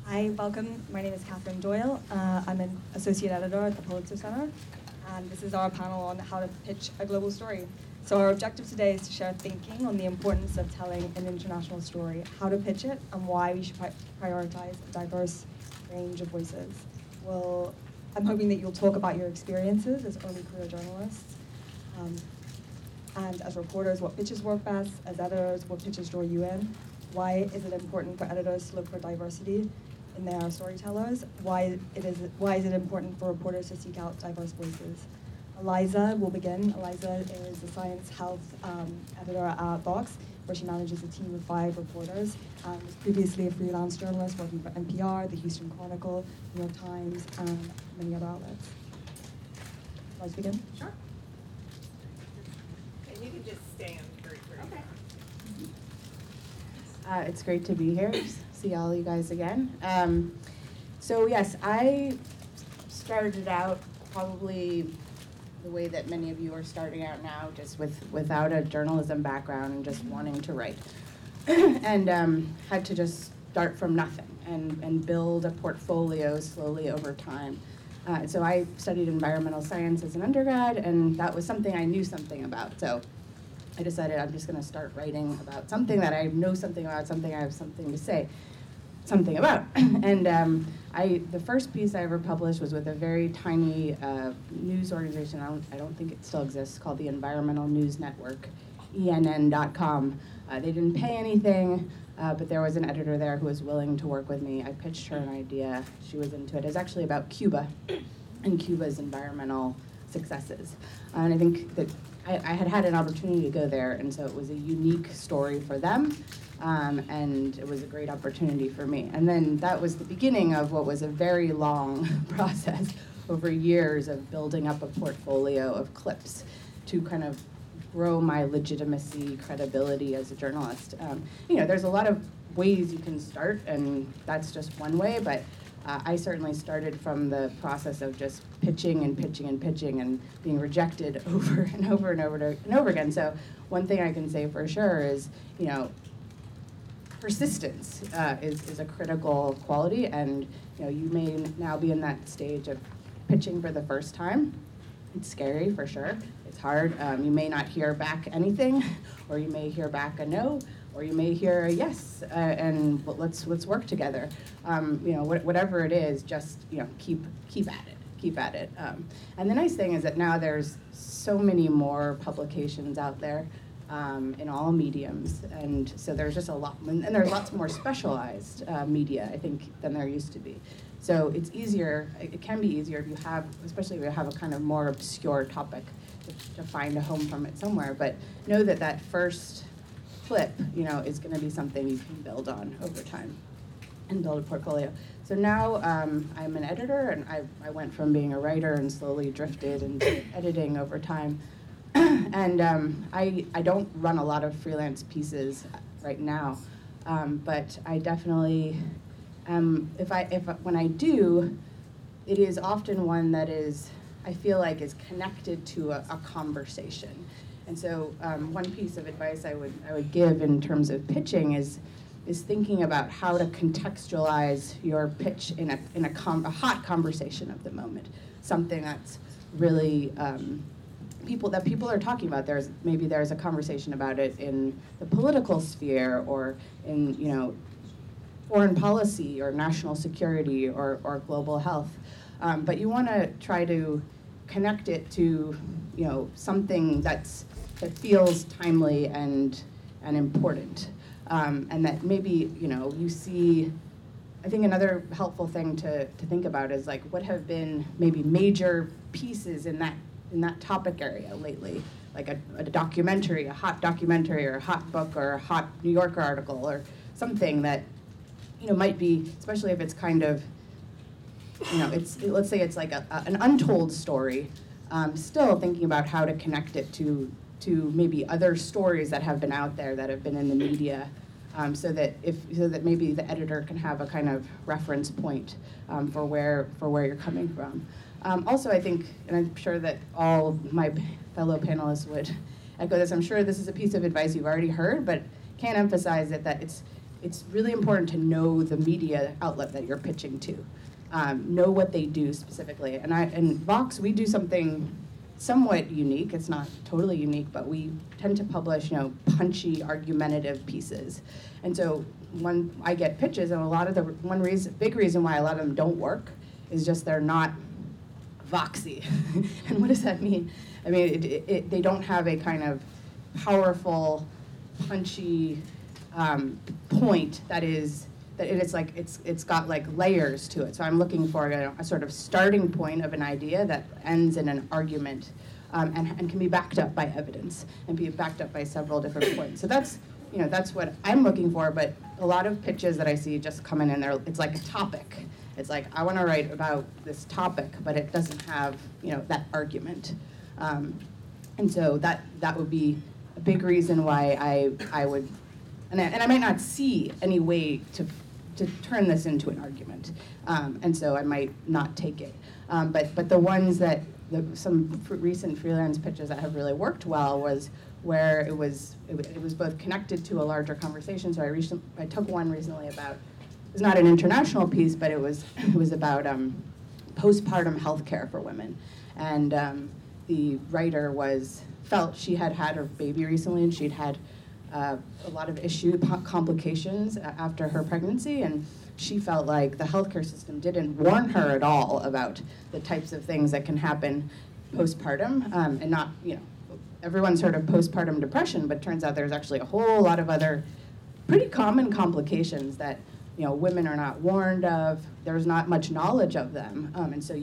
Hi, welcome. My name is Catherine Doyle. I'm an associate editor at the Pulitzer Center, and this is our panel on how to pitch a global story. So our objective today is to share thinking on the importance of telling an international story, how to pitch it, and why we should prioritize a diverse range of voices. Well, I'm hoping that you'll talk about your experiences as early career journalists, and as reporters, what pitches work best, as editors, what pitches draw you in, why is it important for editors to look for diversity in their storytellers, why is it important for reporters to seek out diverse voices. Eliza will begin. Eliza is the science health editor at Vox, where she manages a team of 5 reporters. Was previously a freelance journalist working for NPR, the Houston Chronicle, New York Times, and many other outlets. Let's begin. Sure. And you can just stand for okay. It's great to be here. See all you guys again. So yes, I started out probably the way that many of you are starting out now, just without a journalism background and just wanting to write, and had to just start from nothing and build a portfolio slowly over time. So I studied environmental science as an undergrad, and that was something I knew something about. So I decided I'm just going to start writing about something that I know something about, something I have something to say something about. And the first piece I ever published was with a very tiny news organization. I don't think it still exists, called the Environmental News Network, ENN.com. They didn't pay anything, but there was an editor there who was willing to work with me. I pitched her an idea. She was into it. It was actually about Cuba and Cuba's environmental successes. And I think that I had had an opportunity to go there, and so it was a unique story for them, and it was a great opportunity for me. And then that was the beginning of what was a very long process over years of building up a portfolio of clips to kind of grow my legitimacy, credibility as a journalist. There's a lot of ways you can start, and that's just one way, but I certainly started from the process of just pitching and pitching and pitching and being rejected over and over and over and over again. So one thing I can say for sure is, persistence is a critical quality, and you may now be in that stage of pitching for the first time. It's scary for sure. It's hard. You may not hear back anything, or you may hear back a no, or you may hear a yes, and let's work together. Whatever it is, just keep at it. And the nice thing is that now there's so many more publications out there in all mediums, and so there's just a lot, and there's lots more specialized media, I think, than there used to be. So it's easier. It can be easier if you have, especially if you have a kind of more obscure topic, to find a home from it somewhere. But know that first clip, is going to be something you can build on over time and build a portfolio. So now I'm an editor, and I went from being a writer and slowly drifted into editing over time. And I don't run a lot of freelance pieces right now, but I definitely, when I do, it is often one that I feel like is connected to a conversation. And so one piece of advice I would give in terms of pitching is thinking about how to contextualize your pitch in a hot conversation of the moment, something that's really people are talking about. There's a conversation about it in the political sphere, or in foreign policy or national security or global health, but you want to try to connect it to something that feels timely and important, and that maybe you see. I think another helpful thing to think about is like what have been maybe major pieces in that topic area lately, like a documentary, a hot documentary, or a hot book, or a hot New Yorker article, or something that might be, especially if it's kind of let's say it's like an untold story. Still thinking about how to connect it to maybe other stories that have been out there, that have been in the media, so that maybe the editor can have a kind of reference point for where you're coming from. Also, I think, and I'm sure that all my fellow panelists would echo this. I'm sure this is a piece of advice you've already heard, but can't emphasize it, that it's it's really important to know the media outlet that you're pitching to. Know what they do specifically. And in Vox, we do something somewhat unique. It's not totally unique, but we tend to publish, punchy, argumentative pieces. And so when I get pitches, and a lot of the big reason why a lot of them don't work is just they're not Voxy. And what does that mean? I mean, they don't have a kind of powerful, punchy point that it's got like layers to it. So I'm looking for a sort of starting point of an idea that ends in an argument and can be backed up by evidence and be backed up by several different points. So that's what I'm looking for, but a lot of pitches that I see just come in and it's like a topic. It's like, I want to write about this topic, but it doesn't have, that argument. And so that would be a big reason why I would, and I might not see any way to turn this into an argument, and so I might not take it. But the ones that some recent freelance pitches that have really worked well was where it was both connected to a larger conversation. So I took one recently about, it's not an international piece, but it was about postpartum health care for women, and the writer felt she had her baby recently, and she'd had a lot of complications after her pregnancy, and she felt like the healthcare system didn't warn her at all about the types of things that can happen postpartum, and not, everyone's heard of postpartum depression, but turns out there's actually a whole lot of other pretty common complications that women are not warned of. There's not much knowledge of them, and so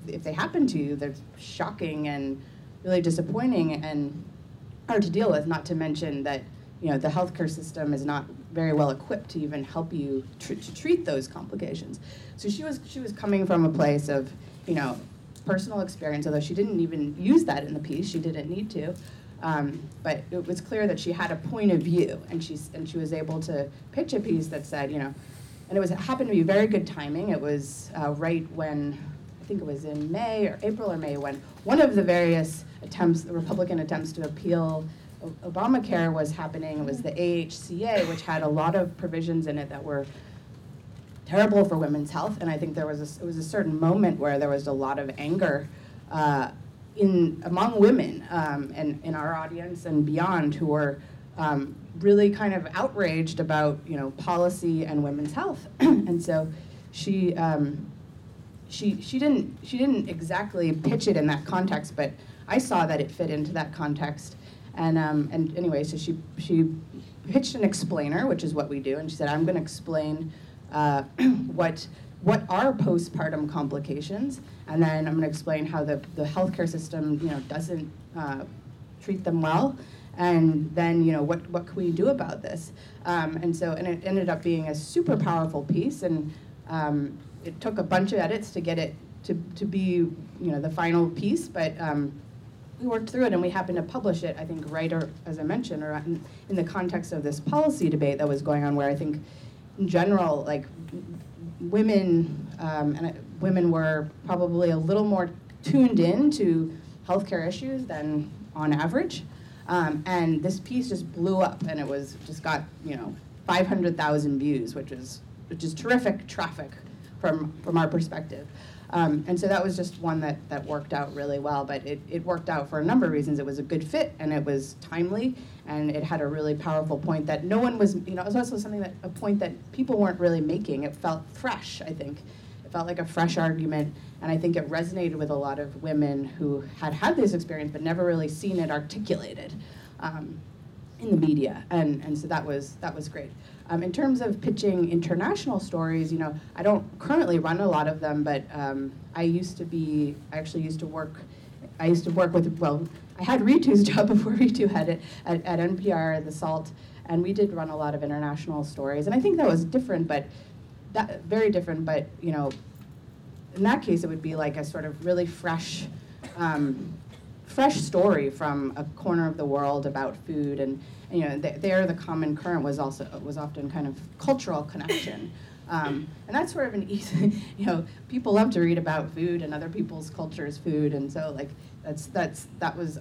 if they happen to you, they're shocking and really disappointing and hard to deal with. Not to mention that the healthcare system is not very well equipped to even help you to treat those complications. So she was coming from a place of personal experience, although she didn't even use that in the piece. She didn't need to. But it was clear that she had a point of view, and she was able to pitch a piece that said, and it happened to be very good timing. It was right when, I think it was in April or May, when one of the various attempts, the Republican attempts to appeal Obamacare was happening. It was the AHCA, which had a lot of provisions in it that were terrible for women's health, and I think it was a certain moment where there was a lot of anger among women and in our audience and beyond, who were really kind of outraged about policy and women's health. And so she didn't exactly pitch it in that context, but I saw that it fit into that context. And anyway, so she pitched an explainer, which is what we do, and she said, I'm going to explain what are postpartum complications, and then I'm going to explain how the healthcare system doesn't treat them well, and then what can we do about this? And it ended up being a super powerful piece, and it took a bunch of edits to get it to be the final piece, but we worked through it, and we happened to publish it, I think, as I mentioned, or in the context of this policy debate that was going on, where I think in general, like, women were probably a little more tuned in to healthcare issues than on average. And this piece just blew up, and it was just got 500,000 views, which is terrific traffic from our perspective. And so that was just one that worked out really well, but it worked out for a number of reasons. It was a good fit, and it was timely, and it had a really powerful point that no one was, it was also a point that people weren't really making. It felt fresh, I think. It felt like a fresh argument, and I think it resonated with a lot of women who had this experience but never really seen it articulated in the media, and so that was great. In terms of pitching international stories, I don't currently run a lot of them, but I used to work with, I had Ritu's job before Ritu had it at NPR at The Salt, and we did run a lot of international stories, and I think that was different, very different, but in that case it would be like a sort of really fresh story from a corner of the world about food, and there the common current was often kind of cultural connection, and that's sort of an easy, people love to read about food and other people's cultures' food, and so like that was,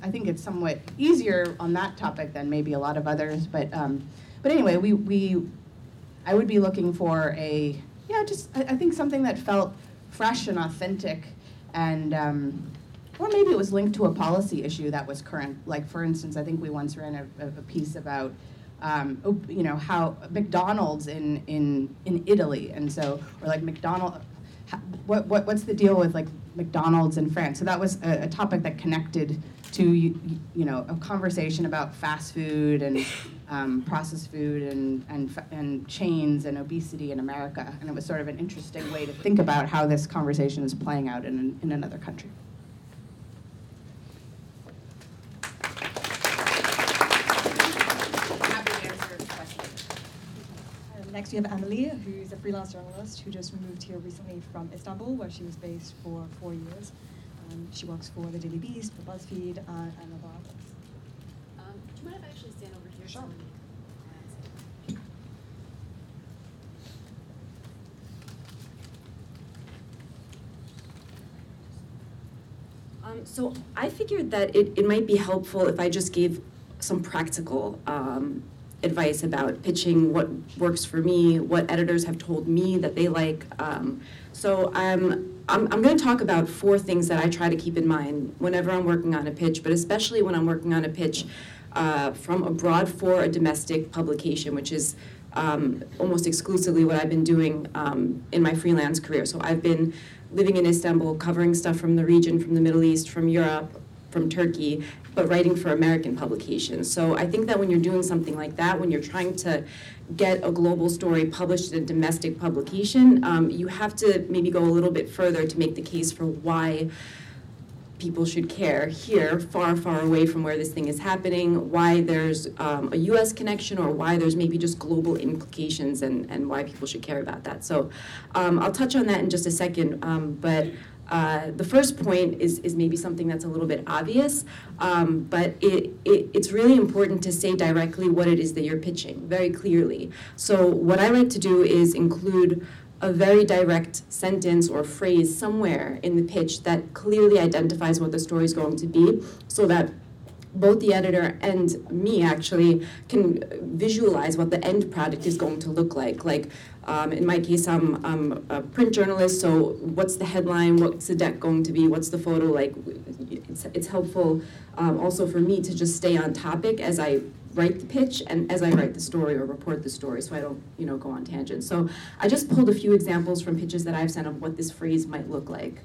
I think it's somewhat easier on that topic than maybe a lot of others, but anyway, we I would be looking for I think something that felt fresh and authentic, and or maybe it was linked to a policy issue that was current. Like, for instance, I think we once ran a piece about how McDonald's in Italy, and so, or like what's the deal with like McDonald's in France? So that was a topic that connected to a conversation about fast food and processed food and chains and obesity in America, and it was sort of an interesting way to think about how this conversation is playing out in another country. Next we have Emily, who's a freelance journalist who just moved here recently from Istanbul, where she was based for 4 years. She works for the Daily Beast, for BuzzFeed, and other outlets. Do you mind if I actually stand over here? Sure. So I figured that it might be helpful if I just gave some practical advice about pitching, what works for me, what editors have told me that they like. So I'm going to talk about 4 things that I try to keep in mind whenever I'm working on a pitch, but especially when I'm working on a pitch from abroad for a domestic publication, which is almost exclusively what I've been doing in my freelance career. So I've been living in Istanbul, covering stuff from the region, from the Middle East, from Europe, from Turkey, but writing for American publications. So I think that when you're doing something like that, when you're trying to get a global story published in a domestic publication, you have to maybe go a little bit further to make the case for why people should care here, far, far away from where this thing is happening, why there's a US connection, or why there's maybe just global implications and why people should care about that. So I'll touch on that in just a second, but the first point is maybe something that's a little bit obvious, but it's really important to say directly what it is that you're pitching, very clearly. So what I like to do is include a very direct sentence or phrase somewhere in the pitch that clearly identifies what the story is going to be, so that both the editor and me actually can visualize what the end product is going to look like. Like in my case, I'm a print journalist, so what's the headline, what's the deck going to be, what's the photo like? It's helpful also for me to just stay on topic as I write the pitch and as I write the story or report the story, so I don't go on tangents. So I just pulled a few examples from pitches that I've sent of what this phrase might look like.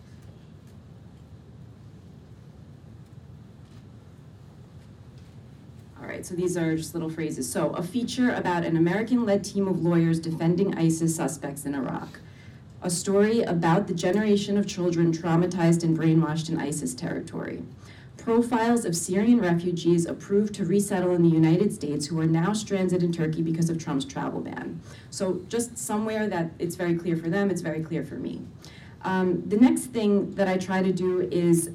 All right, so these are just little phrases. So, a feature about an American-led team of lawyers defending ISIS suspects in Iraq. A story about the generation of children traumatized and brainwashed in ISIS territory. Profiles of Syrian refugees approved to resettle in the United States who are now stranded in Turkey because of Trump's travel ban. So just somewhere that it's very clear for them, it's very clear for me. The next thing that I try to do is,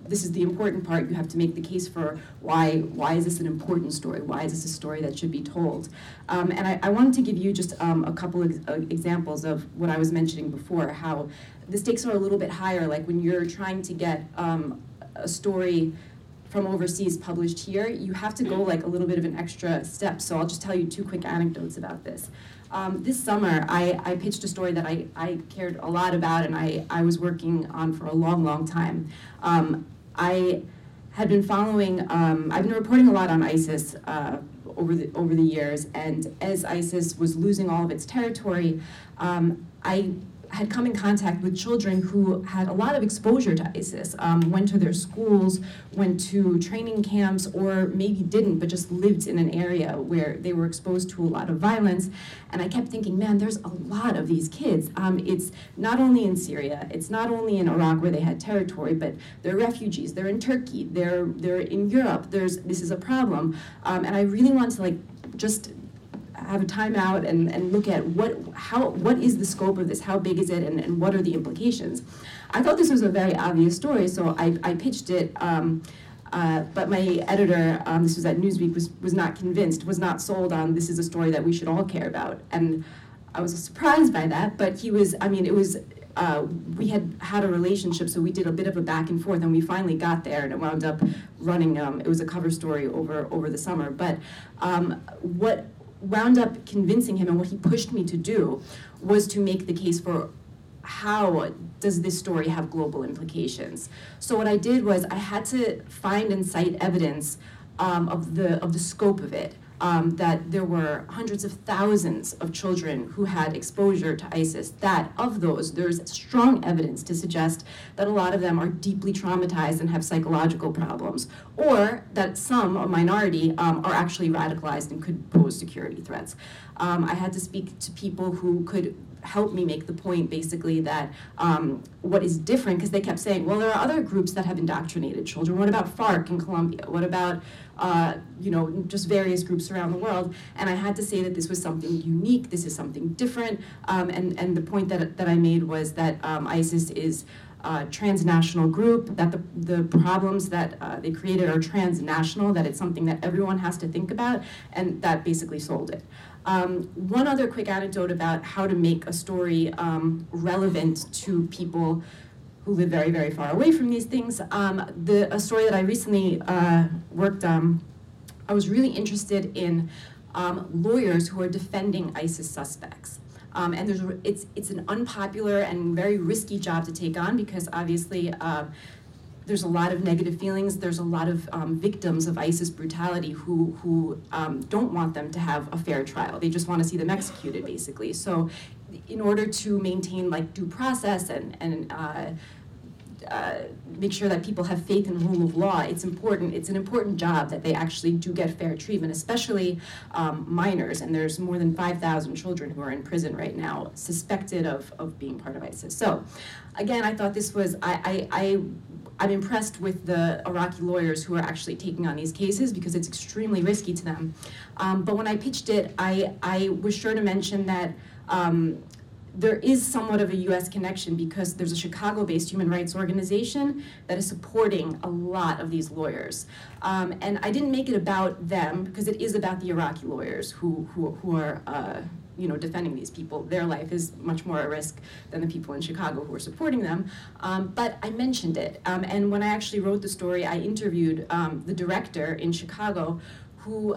this is the important part, you have to make the case for why is this an important story? Why is this a story that should be told? And I wanted to give you just a couple of examples of what I was mentioning before, how the stakes are a little bit higher, like when you're trying to get a story from overseas published here, you have to go like a little bit of an extra step. So I'll just tell you 2 quick anecdotes about this. This summer, I pitched a story that I cared a lot about and I was working on for a long, long time. I had been following, I've been reporting a lot on ISIS over the years, and as ISIS was losing all of its territory, I had come in contact with children who had a lot of exposure to ISIS, went to their schools, went to training camps, or maybe didn't, but just lived in an area where they were exposed to a lot of violence. And I kept thinking, man, there's a lot of these kids. It's not only in Syria, it's not only in Iraq where they had territory, but they're refugees, they're in Turkey, they're in Europe, this is a problem. And I really want to just have a timeout and look at what is the scope of this, how big is it, and what are the implications. I thought this was a very obvious story, so I pitched it, but my editor, this was at Newsweek, was not convinced, was not sold on this is a story that we should all care about. And I was surprised by that, but he was, we had a relationship, so we did a bit of a back and forth, and we finally got there, and it wound up running, it was a cover story over the summer. But wound up convincing him, and what he pushed me to do, was to make the case for how does this story have global implications. So what I did was I had to find and cite evidence of the scope of it. That there were hundreds of thousands of children who had exposure to ISIS, that of those, there's strong evidence to suggest that a lot of them are deeply traumatized and have psychological problems, or that some, a minority, are actually radicalized and could pose security threats. I had to speak to people who could help me make the point, basically, that what is different, because they kept saying, well, there are other groups that have indoctrinated children. What about FARC in Colombia? What about just various groups around the world? And I had to say that this was something unique, this is something different, and the point that I made was that ISIS is a transnational group, that the problems that they created are transnational, that it's something that everyone has to think about, and that basically sold it. One other quick anecdote about how to make a story relevant to people who live very, very far away from these things. A story that I recently worked on, I was really interested in lawyers who are defending ISIS suspects. And it's an unpopular and very risky job to take on, because obviously there's a lot of negative feelings. There's a lot of victims of ISIS brutality who don't want them to have a fair trial. They just want to see them executed, basically. So in order to maintain due process and make sure that people have faith in the rule of law, it's an important job that they actually do get fair treatment, especially minors. And there's more than 5,000 children who are in prison right now suspected of being part of ISIS. So again, I thought this was, I'm impressed with the Iraqi lawyers who are actually taking on these cases, because it's extremely risky to them. But when I pitched it, I was sure to mention that there is somewhat of a US connection, because there's a Chicago-based human rights organization that is supporting a lot of these lawyers. And I didn't make it about them, because it is about the Iraqi lawyers who are defending these people. Their life is much more at risk than the people in Chicago who are supporting them. But I mentioned it. And when I actually wrote the story, I interviewed the director in Chicago who,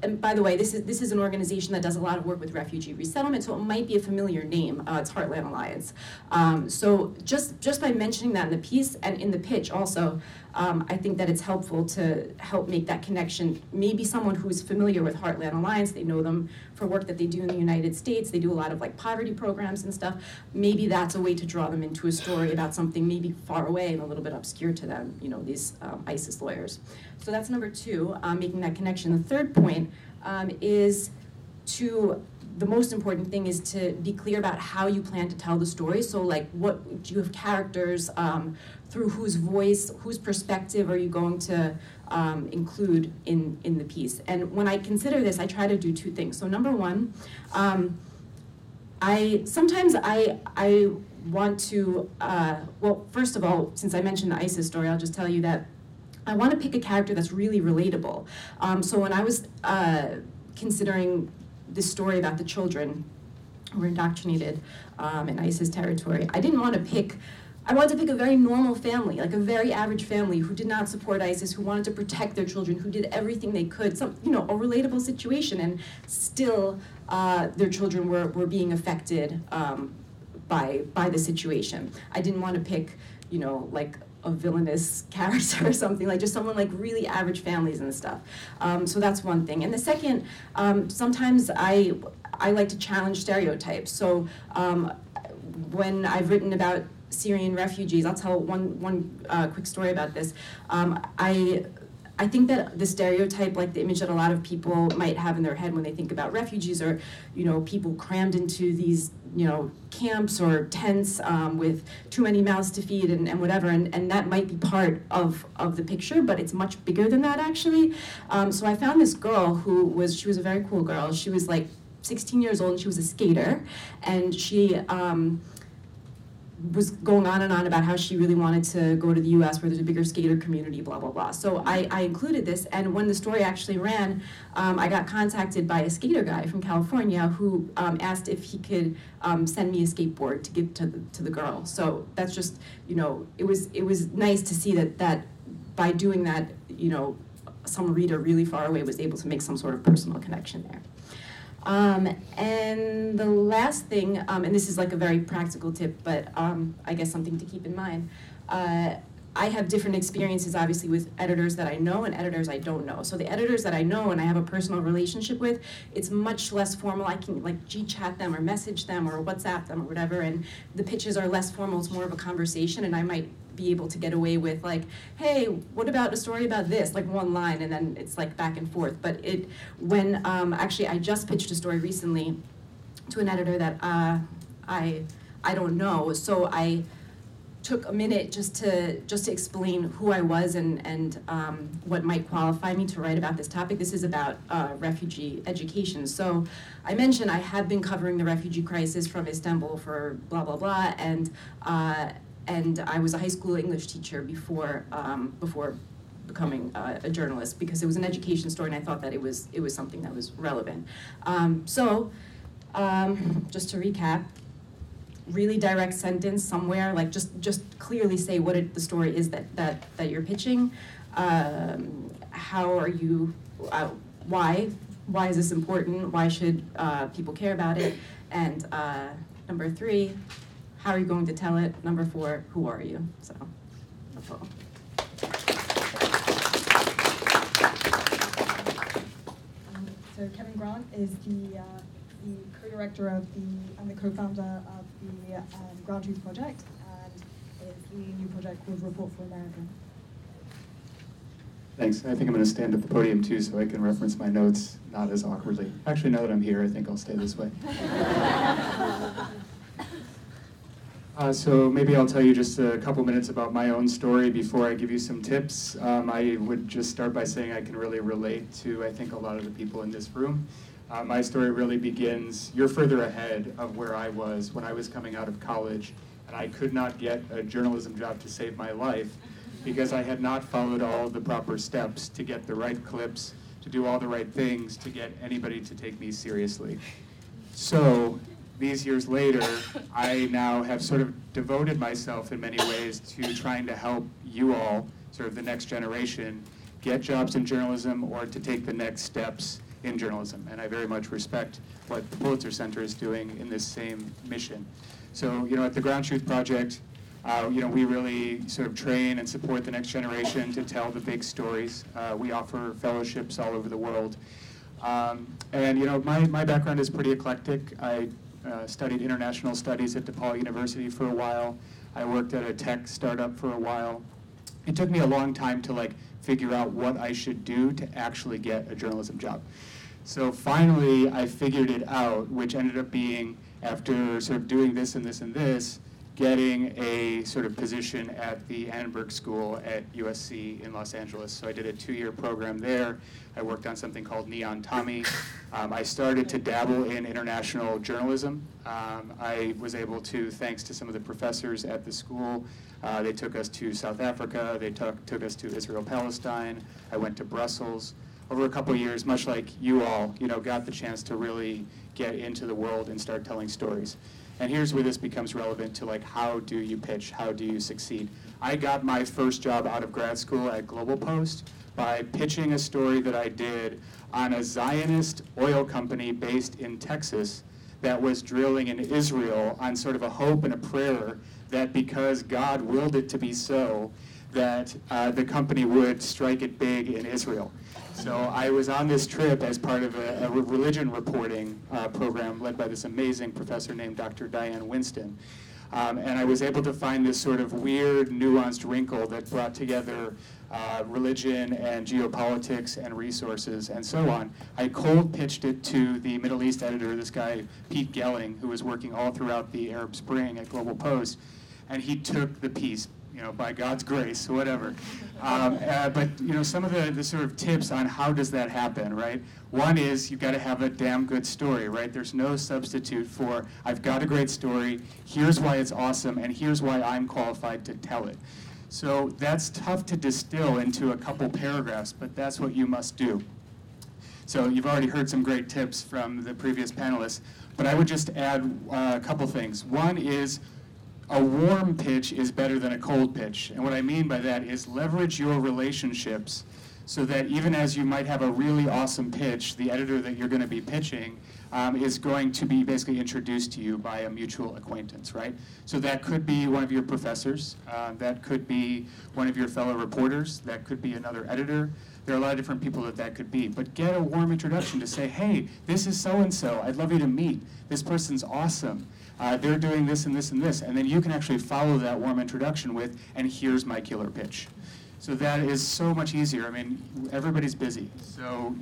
and by the way, this is an organization that does a lot of work with refugee resettlement, so it might be a familiar name. It's Heartland Alliance. So just by mentioning that in the piece and in the pitch also, I think that it's helpful to help make that connection. Maybe someone who's familiar with Heartland Alliance, they know them for work that they do in the United States. They do a lot of poverty programs and stuff. Maybe that's a way to draw them into a story about something maybe far away and a little bit obscure to them, these ISIS lawyers. So that's number two, making that connection. The third point is the most important thing is to be clear about how you plan to tell the story. So what do you have characters, through whose voice, whose perspective are you going to include in the piece? And when I consider this, I try to do two things. So number one, I want to, well, first of all, since I mentioned the ISIS story, I'll just tell you that I want to pick a character that's really relatable. So when I was considering this story about the children who were indoctrinated in ISIS territory, I wanted to pick a very normal family, a very average family who did not support ISIS, who wanted to protect their children, who did everything they could, a relatable situation, and still their children were being affected by the situation. I didn't want to pick, a villainous character or something, just someone really average families and stuff. So that's one thing. And the second, sometimes I like to challenge stereotypes. So when I've written about Syrian refugees, I'll tell one quick story about this. I think that the stereotype, the image that a lot of people might have in their head when they think about refugees are, people crammed into these, camps or tents with too many mouths to feed and whatever, and that might be part of the picture, but it's much bigger than that, actually. So I found this girl she was a very cool girl. She was 16 years old, and she was a skater, and she was going on and on about how she really wanted to go to the US where there's a bigger skater community, blah, blah, blah. So I included this, and when the story actually ran, I got contacted by a skater guy from California who asked if he could send me a skateboard to give to the girl. So that's just, it was nice to see that by doing that, some reader really far away was able to make some sort of personal connection there. And the last thing, and this is like a very practical tip, but I guess something to keep in mind. I have different experiences, obviously, with editors that I know and editors I don't know. So the editors that I know and I have a personal relationship with, it's much less formal. I can like G-chat them or message them or WhatsApp them or whatever, and the pitches are less formal. It's more of a conversation, and I might be able to get away with like, hey, what about a story about this? Like one line, and then it's like back and forth. But when actually I just pitched a story recently to an editor that I don't know, so I took a minute just to explain who I was and what might qualify me to write about this topic. This is about refugee education. So I mentioned I have been covering the refugee crisis from Istanbul for blah, blah, blah, and I was a high school English teacher before becoming a journalist, because it was an education story and I thought that it was something that was relevant. Just to recap, really direct sentence somewhere, like just clearly say what the story is that you're pitching. How are you, why is this important? Why should people care about it? And number 3, how are you going to tell it? Number 4, who are you? So that's all. So Kevin Grant is the co-director and the co-founder of the GroundTruth project, and is leading a new project called Report for America. Thanks. I think I'm going to stand at the podium too, so I can reference my notes not as awkwardly. Actually, now that I'm here, I think I'll stay this way. So maybe I'll tell you just a couple minutes about my own story before I give you some tips. I would just start by saying I can really relate to, I think, a lot of the people in this room. My story really begins, you're further ahead of where I was when I was coming out of college, and I could not get a journalism job to save my life because I had not followed all the proper steps to get the right clips, to do all the right things, to get anybody to take me seriously. So these years later, I now have sort of devoted myself in many ways to trying to help you all, sort of the next generation, get jobs in journalism or to take the next steps in journalism. And I very much respect what the Pulitzer Center is doing in this same mission. So, at the GroundTruth Project, we really sort of train and support the next generation to tell the big stories. We offer fellowships all over the world. My background is pretty eclectic. I studied international studies at DePaul University for a while. I worked at a tech startup for a while. It took me a long time to figure out what I should do to actually get a journalism job. So finally, I figured it out, which ended up being, after sort of doing this and this and this, getting a sort of position at the Annenberg School at USC in Los Angeles. So I did a 2-year program there. I worked on something called Neon Tommy. I started to dabble in international journalism. I was able to, thanks to some of the professors at the school, they took us to South Africa, they took us to Israel-Palestine. I went to Brussels. Over a couple of years, much like you all, got the chance to really get into the world and start telling stories. And here's where this becomes relevant to how do you pitch, how do you succeed. I got my first job out of grad school at Global Post by pitching a story that I did on a Zionist oil company based in Texas that was drilling in Israel on sort of a hope and a prayer that because God willed it to be so, that the company would strike it big in Israel. So I was on this trip as part of a religion reporting program led by this amazing professor named Dr. Diane Winston. And I was able to find this sort of weird, nuanced wrinkle that brought together religion and geopolitics and resources and so on. I cold pitched it to the Middle East editor, this guy, Pete Gelling, who was working all throughout the Arab Spring at Global Post, and he took the piece, by God's grace, whatever. But some of the sort of tips on how does that happen, right? One is you've got to have a damn good story, right? There's no substitute for, I've got a great story, here's why it's awesome, and here's why I'm qualified to tell it. So that's tough to distill into a couple paragraphs, but that's what you must do. So you've already heard some great tips from the previous panelists, but I would just add a couple things. One is, a warm pitch is better than a cold pitch. And what I mean by that is leverage your relationships so that even as you might have a really awesome pitch, the editor that you're going to be pitching is going to be basically introduced to you by a mutual acquaintance, right? So that could be one of your professors, that could be one of your fellow reporters, that could be another editor. There are a lot of different people that could be. But get a warm introduction to say, hey, this is so-and-so. I'd love you to meet. This person's awesome. They're doing this and this and this. And then you can actually follow that warm introduction with, and here's my killer pitch. So that is so much easier. I mean, everybody's busy. So,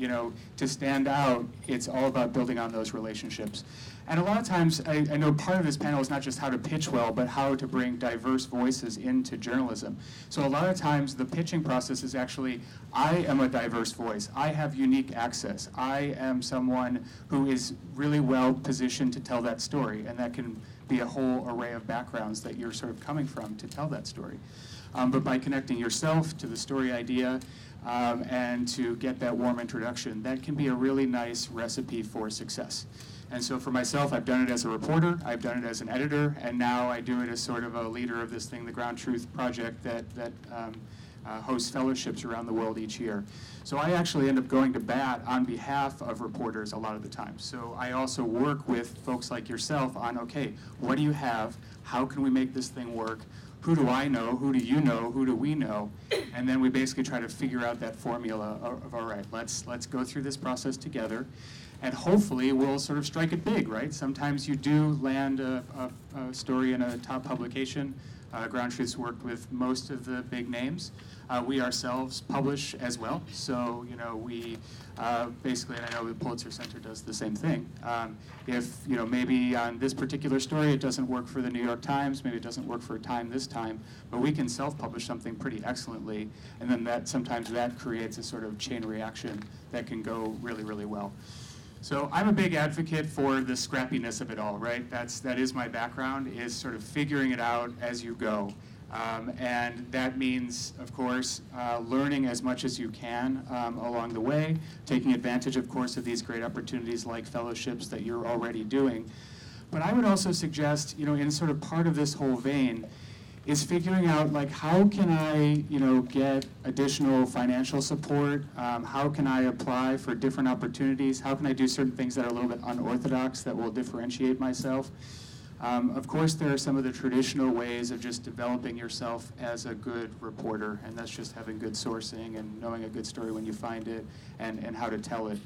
to stand out, it's all about building on those relationships. And a lot of times, I know part of this panel is not just how to pitch well, but how to bring diverse voices into journalism. So a lot of times, the pitching process is actually, I am a diverse voice. I have unique access. I am someone who is really well positioned to tell that story. And that can be a whole array of backgrounds that you're sort of coming from to tell that story. But by connecting yourself to the story idea and to get that warm introduction, that can be a really nice recipe for success. And so for myself, I've done it as a reporter, I've done it as an editor, and now I do it as sort of a leader of this thing, the GroundTruth project that hosts fellowships around the world each year. So I actually end up going to bat on behalf of reporters a lot of the time. So I also work with folks like yourself on, okay, what do you have? How can we make this thing work? Who do I know? Who do you know? Who do we know? And then we basically try to figure out that formula of all right, let's go through this process together, and hopefully we'll sort of strike it big, right? Sometimes you do land a story in a top publication. GroundTruth's worked with most of the big names. We ourselves publish as well, so we basically, and I know the Pulitzer Center does the same thing. If maybe on this particular story it doesn't work for the New York Times, maybe it doesn't work for Time this time, but we can self-publish something pretty excellently, and then sometimes that creates a sort of chain reaction that can go really, really well. So I'm a big advocate for the scrappiness of it all, right? That is my background, is sort of figuring it out as you go. And that means, of course, learning as much as you can along the way, taking advantage, of course, of these great opportunities like fellowships that you're already doing. But I would also suggest, in sort of part of this whole vein, is figuring out, like, how can I, get additional financial support? How can I apply for different opportunities? How can I do certain things that are a little bit unorthodox that will differentiate myself? Of course, there are some of the traditional ways of just developing yourself as a good reporter, and that's just having good sourcing and knowing a good story when you find it and how to tell it.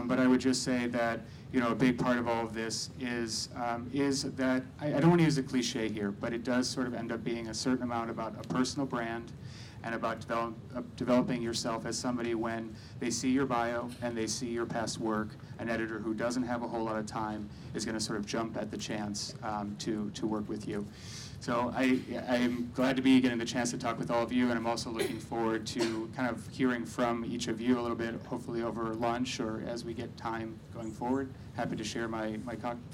But I would just say that a big part of all of this is that I don't want to use a cliche here, but it does sort of end up being a certain amount about a personal brand and about developing yourself as somebody when they see your bio and they see your past work. An editor who doesn't have a whole lot of time is going to sort of jump at the chance to work with you. So I'm glad to be getting the chance to talk with all of you, and I'm also looking forward to kind of hearing from each of you a little bit, hopefully over lunch or as we get time going forward. Happy to share my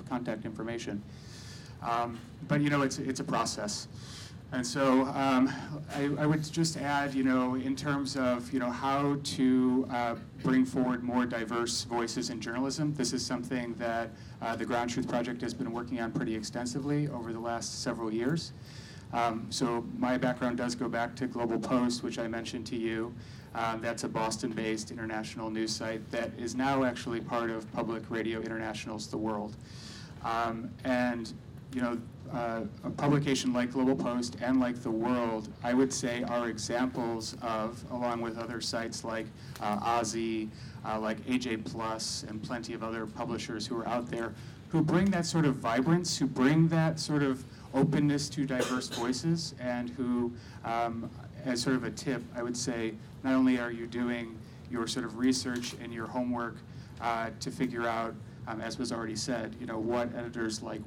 contact information. But it's a process. And so I would just add, in terms of, how to bring forward more diverse voices in journalism, this is something that the GroundTruth Project has been working on pretty extensively over the last several years. So my background does go back to Global Post, which I mentioned to you. That's a Boston-based international news site that is now actually part of Public Radio International's The World. A publication like Global Post and like The World, I would say, are examples of, along with other sites like Ozzy, like AJ Plus, and plenty of other publishers who are out there, who bring that sort of vibrance, who bring that sort of openness to diverse voices, and who, as sort of a tip, I would say, not only are you doing your sort of research and your homework to figure out, as was already said, what editors like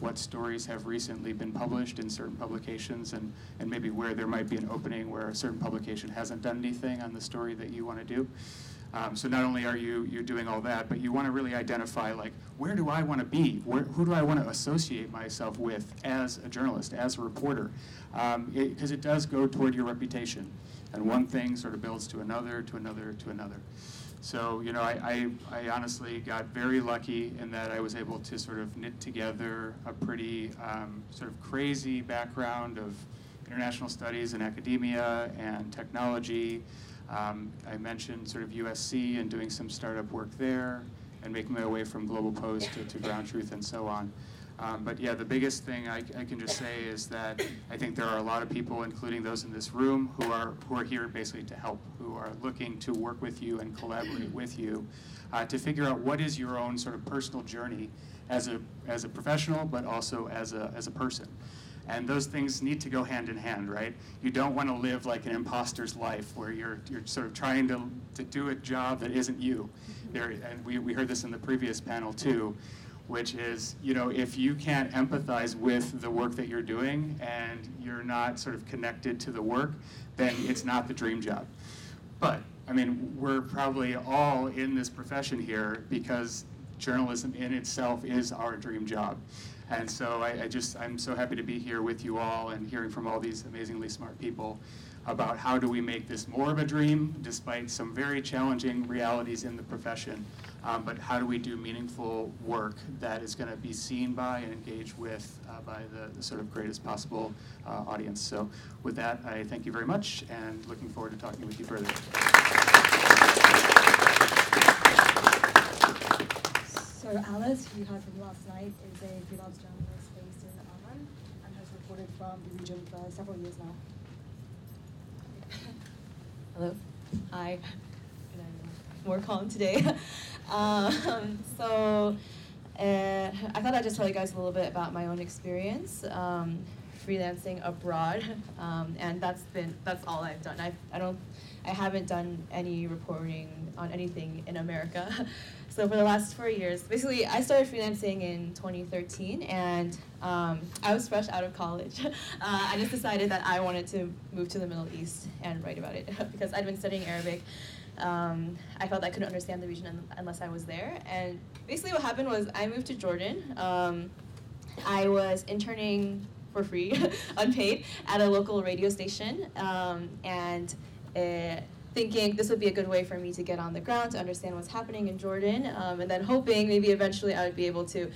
what stories have recently been published in certain publications, and maybe where there might be an opening where a certain publication hasn't done anything on the story that you want to do. So not only are you doing all that, but you want to really identify, like, where do I want to be? Who do I want to associate myself with as a journalist, as a reporter? Because it does go toward your reputation. And one thing sort of builds to another, to another, to another. So, I honestly got very lucky in that I was able to sort of knit together a pretty sort of crazy background of international studies in academia and technology. I mentioned sort of USC and doing some startup work there and making my way from Global Post to GroundTruth and so on. But yeah, the biggest thing I can just say is that I think there are a lot of people, including those in this room, who are here basically to help, who are looking to work with you and collaborate with you to figure out what is your own sort of personal journey as a professional, but also as a person. And those things need to go hand in hand, right? You don't want to live like an imposter's life where you're sort of trying to do a job that isn't you. And we heard this in the previous panel too, which is, if you can't empathize with the work that you're doing and you're not sort of connected to the work, then it's not the dream job. But, I mean, we're probably all in this profession here because journalism in itself is our dream job. And so I'm so happy to be here with you all and hearing from all these amazingly smart people about how do we make this more of a dream despite some very challenging realities in the profession, but how do we do meaningful work that is going to be seen by and engaged with by the sort of greatest possible audience. So with that, I thank you very much and looking forward to talking with you further. So Alice, who you heard from last night, is a freelance journalist based in Amman and has reported from the region for several years now. Hello. Hi. More calm today. I thought I'd just tell you guys a little bit about my own experience freelancing abroad, and that's all I've done. I haven't done any reporting on anything in America. So for the last 4 years, basically, I started freelancing in 2013, and I was fresh out of college. I just decided that I wanted to move to the Middle East and write about it because I'd been studying Arabic. I felt I couldn't understand the region unless I was there. And basically what happened was I moved to Jordan. I was interning for free, unpaid, at a local radio station, and thinking this would be a good way for me to get on the ground, to understand what's happening in Jordan, and then hoping maybe eventually I would be able to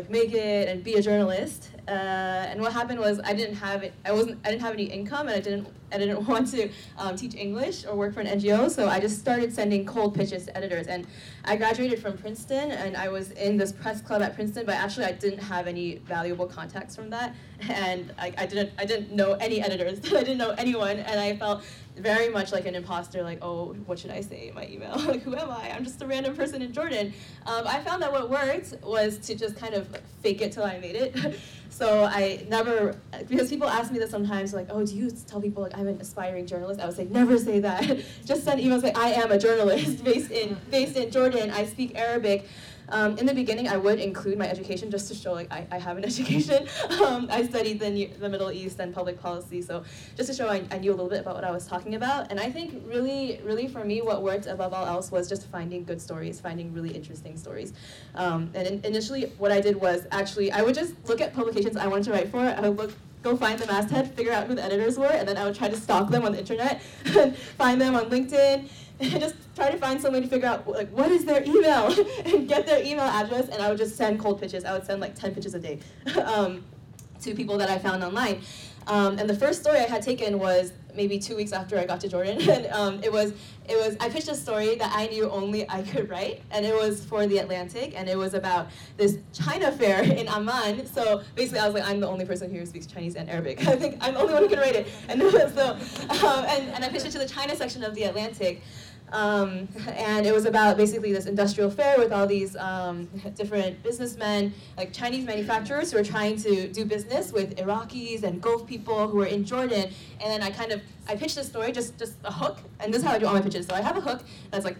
make it and be a journalist. And what happened was I didn't have any income, and I didn't want to teach English or work for an NGO, so I just started sending cold pitches to editors. And I graduated from Princeton, and I was in this press club at Princeton, but actually I didn't have any valuable contacts from that, and I didn't know any editors. I didn't know anyone, and I felt very much like an imposter, like, oh, what should I say in my email? Like, who am I? I'm just a random person in Jordan. I found that what worked was to just kind of fake it till I made it. So I never, because people ask me this sometimes, like, oh, do you tell people like I'm an aspiring journalist? I would say, never say that. Just send emails like, I am a journalist based in Jordan. I speak Arabic. In the beginning, I would include my education just to show like I have an education. I studied the Middle East and public policy, so just to show I knew a little bit about what I was talking about. And I think really for me, what worked above all else was just finding good stories, finding really interesting stories. And initially, what I did was actually I would just look at publications I wanted to write for. I would go find the masthead, figure out who the editors were, and then I would try to stalk them on the internet, find them on LinkedIn, and just try to find some way to figure out like what is their email and get their email address, and I would just send cold pitches. I would send like 10 pitches a day to people that I found online. And the first story I had taken was maybe 2 weeks after I got to Jordan, and it was I pitched a story that I knew only I could write, and it was for The Atlantic, and it was about this China fair in Amman. So basically, I was like, I'm the only person here who speaks Chinese and Arabic. I think I'm the only one who can write it, and and I pitched it to the China section of The Atlantic. And it was about basically this industrial fair with all these different businessmen, like Chinese manufacturers who are trying to do business with Iraqis and Gulf people who are in Jordan. And then I pitched this story, just a hook, and this is how I do all my pitches. So I have a hook that's like,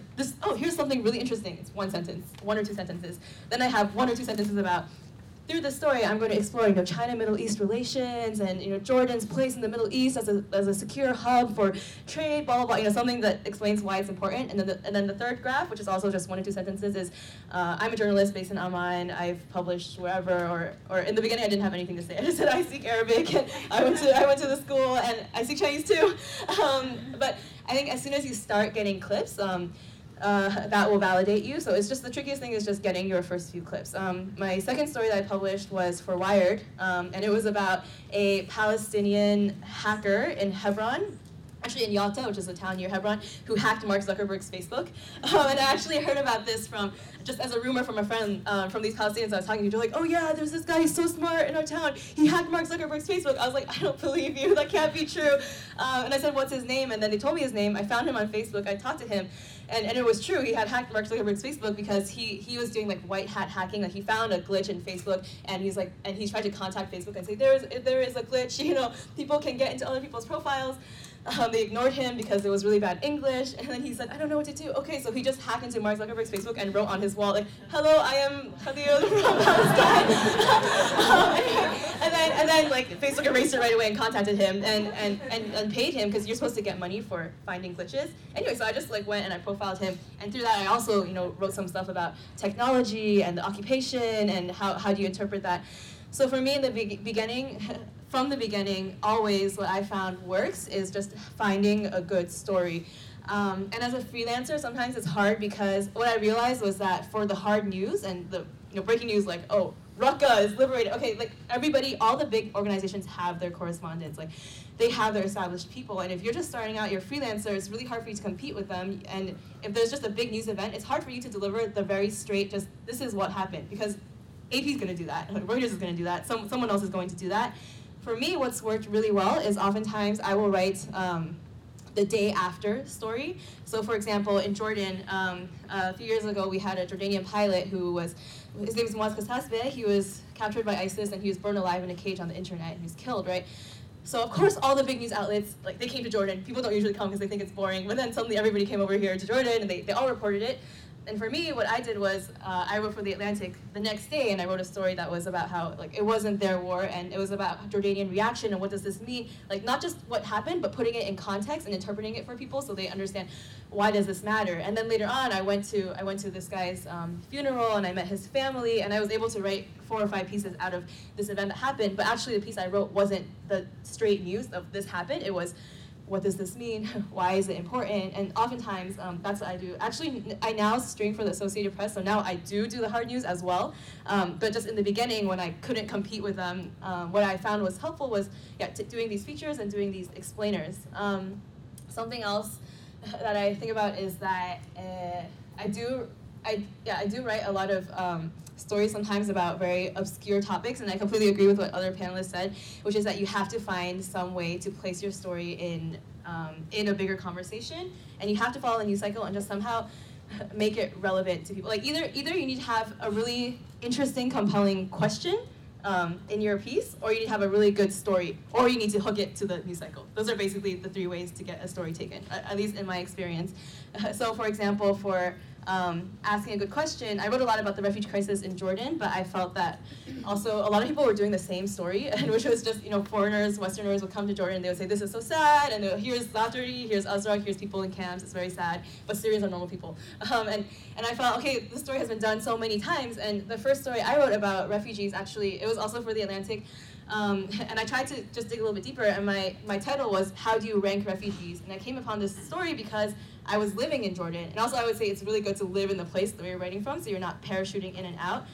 here's something really interesting. It's one sentence, 1 or 2 sentences. Then I have 1 or 2 sentences about, through this story, I'm going to explore, China-Middle East relations and, Jordan's place in the Middle East as a secure hub for trade, blah, blah, blah, something that explains why it's important. And then the third graph, which is also just 1 or 2 sentences, is I'm a journalist based in Amman. I've published wherever, or in the beginning, I didn't have anything to say. I just said I speak Arabic, and I went to the school, and I speak Chinese too. But I think as soon as you start getting clips, that will validate you. So it's just the trickiest thing is just getting your first few clips. My second story that I published was for Wired, and it was about a Palestinian hacker in Hebron, actually in Yalta, which is a town near Hebron, who hacked Mark Zuckerberg's Facebook. And I actually heard about this from, just as a rumor from a friend from these Palestinians I was talking to. They're like, oh yeah, there's this guy, he's so smart in our town. He hacked Mark Zuckerberg's Facebook. I was like, I don't believe you, that can't be true. And I said, what's his name? And then they told me his name. I found him on Facebook, I talked to him. And it was true, he had hacked Mark Zuckerberg's Facebook because he was doing like white hat hacking. Like he found a glitch in Facebook, and he's like, and he tried to contact Facebook and say, there is a glitch, you know, people can get into other people's profiles. They ignored him because it was really bad English, and then he said, I don't know what to do. Okay, so he just hacked into Mark Zuckerberg's Facebook and wrote on his wall, like, hello, I am Khalil from Palestine. and then like Facebook erased it right away and contacted him and paid him because you're supposed to get money for finding glitches. Anyway, so I just like went and I profiled him, and through that I also, you know, wrote some stuff about technology and the occupation and how do you interpret that. So for me in the beginning, from the beginning, always what I found works is just finding a good story. And as a freelancer, sometimes it's hard because what I realized was that for the hard news and the breaking news, like, oh, Raqqa is liberated. Okay, like everybody, all the big organizations have their correspondents. Like they have their established people. And if you're just starting out, you're a freelancer, it's really hard for you to compete with them. And if there's just a big news event, it's hard for you to deliver the very straight, just this is what happened. Because AP's going to do that. Reuters is going to do that. Someone else is going to do that. For me, what's worked really well is oftentimes I will write the day after story. So for example, in Jordan, a few years ago, we had a Jordanian pilot who was, his name is Muaz Kasasbeh. He was captured by ISIS and he was burned alive in a cage on the internet and he was killed, right? So of course, all the big news outlets, like they came to Jordan. People don't usually come because they think it's boring, but then suddenly everybody came over here to Jordan and they all reported it. And for me, what I did was I wrote for The Atlantic the next day, and I wrote a story that was about how like it wasn't their war, and it was about Jordanian reaction and what does this mean, like not just what happened, but putting it in context and interpreting it for people so they understand why does this matter. And then later on, I went to this guy's funeral, and I met his family, and I was able to write 4 or 5 pieces out of this event that happened. But actually, the piece I wrote wasn't the straight news of this happened. It was, what does this mean? Why is it important? And oftentimes, that's what I do. Actually, I now string for the Associated Press, so now I do the hard news as well. But just in the beginning, when I couldn't compete with them, what I found was helpful was doing these features and doing these explainers. Something else that I think about is that I do write a lot of stories sometimes about very obscure topics, and I completely agree with what other panelists said, which is that you have to find some way to place your story in a bigger conversation, and you have to follow the news cycle and just somehow make it relevant to people. Like either you need to have a really interesting, compelling question in your piece, or you need to have a really good story, or you need to hook it to the news cycle. Those are basically the 3 ways to get a story taken, at least in my experience. So for example, for asking a good question, I wrote a lot about the refugee crisis in Jordan, but I felt that also a lot of people were doing the same story, and which was just, foreigners, Westerners would come to Jordan, they would say, this is so sad, and here's Zaatari, here's Azraq, here's people in camps, it's very sad, but Syrians are normal people. And I felt, okay, this story has been done so many times, and the first story I wrote about refugees, actually, it was also for The Atlantic, and I tried to just dig a little bit deeper, and my title was, How Do You Rank Refugees? And I came upon this story because I was living in Jordan, and also I would say it's really good to live in the place that you're writing from, so you're not parachuting in and out.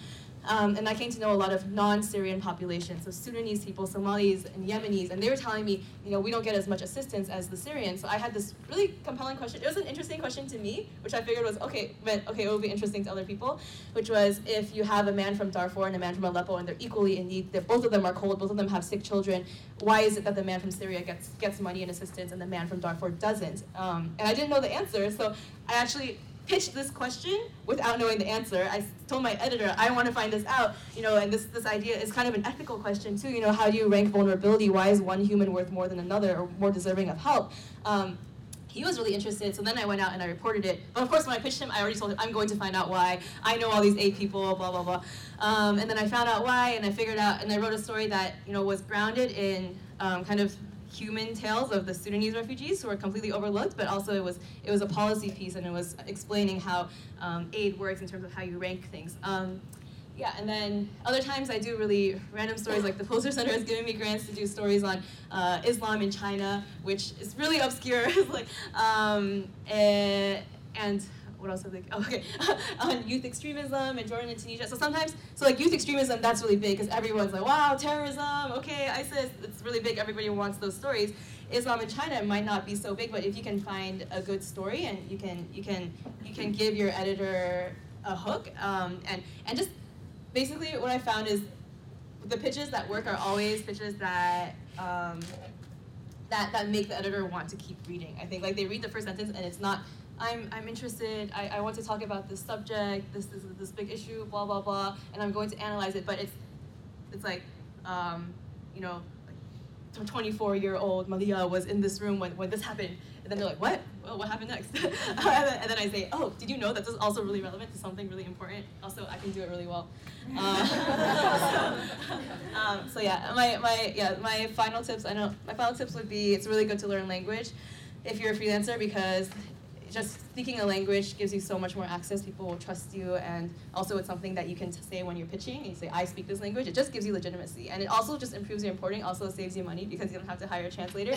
And I came to know a lot of non-Syrian populations, so Sudanese people, Somalis, and Yemenis, and they were telling me, we don't get as much assistance as the Syrians. So I had this really compelling question. It was an interesting question to me, which I figured was, okay, it will be interesting to other people, which was if you have a man from Darfur and a man from Aleppo, and they're equally in need, both of them are cold, both of them have sick children, why is it that the man from Syria gets money and assistance and the man from Darfur doesn't? And I didn't know the answer, so I actually pitched this question without knowing the answer. I told my editor, I want to find this out, and this idea is kind of an ethical question too, how do you rank vulnerability? Why is one human worth more than another or more deserving of help? He was really interested, so then I went out and I reported it. But of course, when I pitched him, I already told him, I'm going to find out why. I know all these 8 people, blah, blah, blah. And then I found out why, and I figured out, and I wrote a story that, was grounded in kind of human tales of the Sudanese refugees who were completely overlooked, but also it was a policy piece, and it was explaining how aid works in terms of how you rank things. And then other times I do really random stories, like the Pulitzer Center has given me grants to do stories on Islam in China, which is really obscure. And what else are they? Oh, okay, on youth extremism in Jordan and Tunisia. So sometimes, like youth extremism, that's really big because everyone's like, wow, terrorism, okay, ISIS, it's really big. Everybody wants those stories. Islam in China might not be so big, but if you can find a good story and you can give your editor a hook, and just basically what I found is the pitches that work are always pitches that that make the editor want to keep reading. I think like they read the first sentence and it's not, I'm interested, I want to talk about this subject, this big issue, blah blah blah, and I'm going to analyze it. But it's like, you know, like 24-year-old Malia was in this room when this happened, and then they're like, what? Well, what happened next? and then I say, oh, did you know that this is also really relevant to something really important? Also, I can do it really well. So yeah, my final tips. I know my final tips would be it's really good to learn language if you're a freelancer, because just speaking a language gives you so much more access. People will trust you, and also it's something that you can say when you're pitching. And you say, I speak this language. It just gives you legitimacy, and it also just improves your reporting. Also saves you money because you don't have to hire a translator.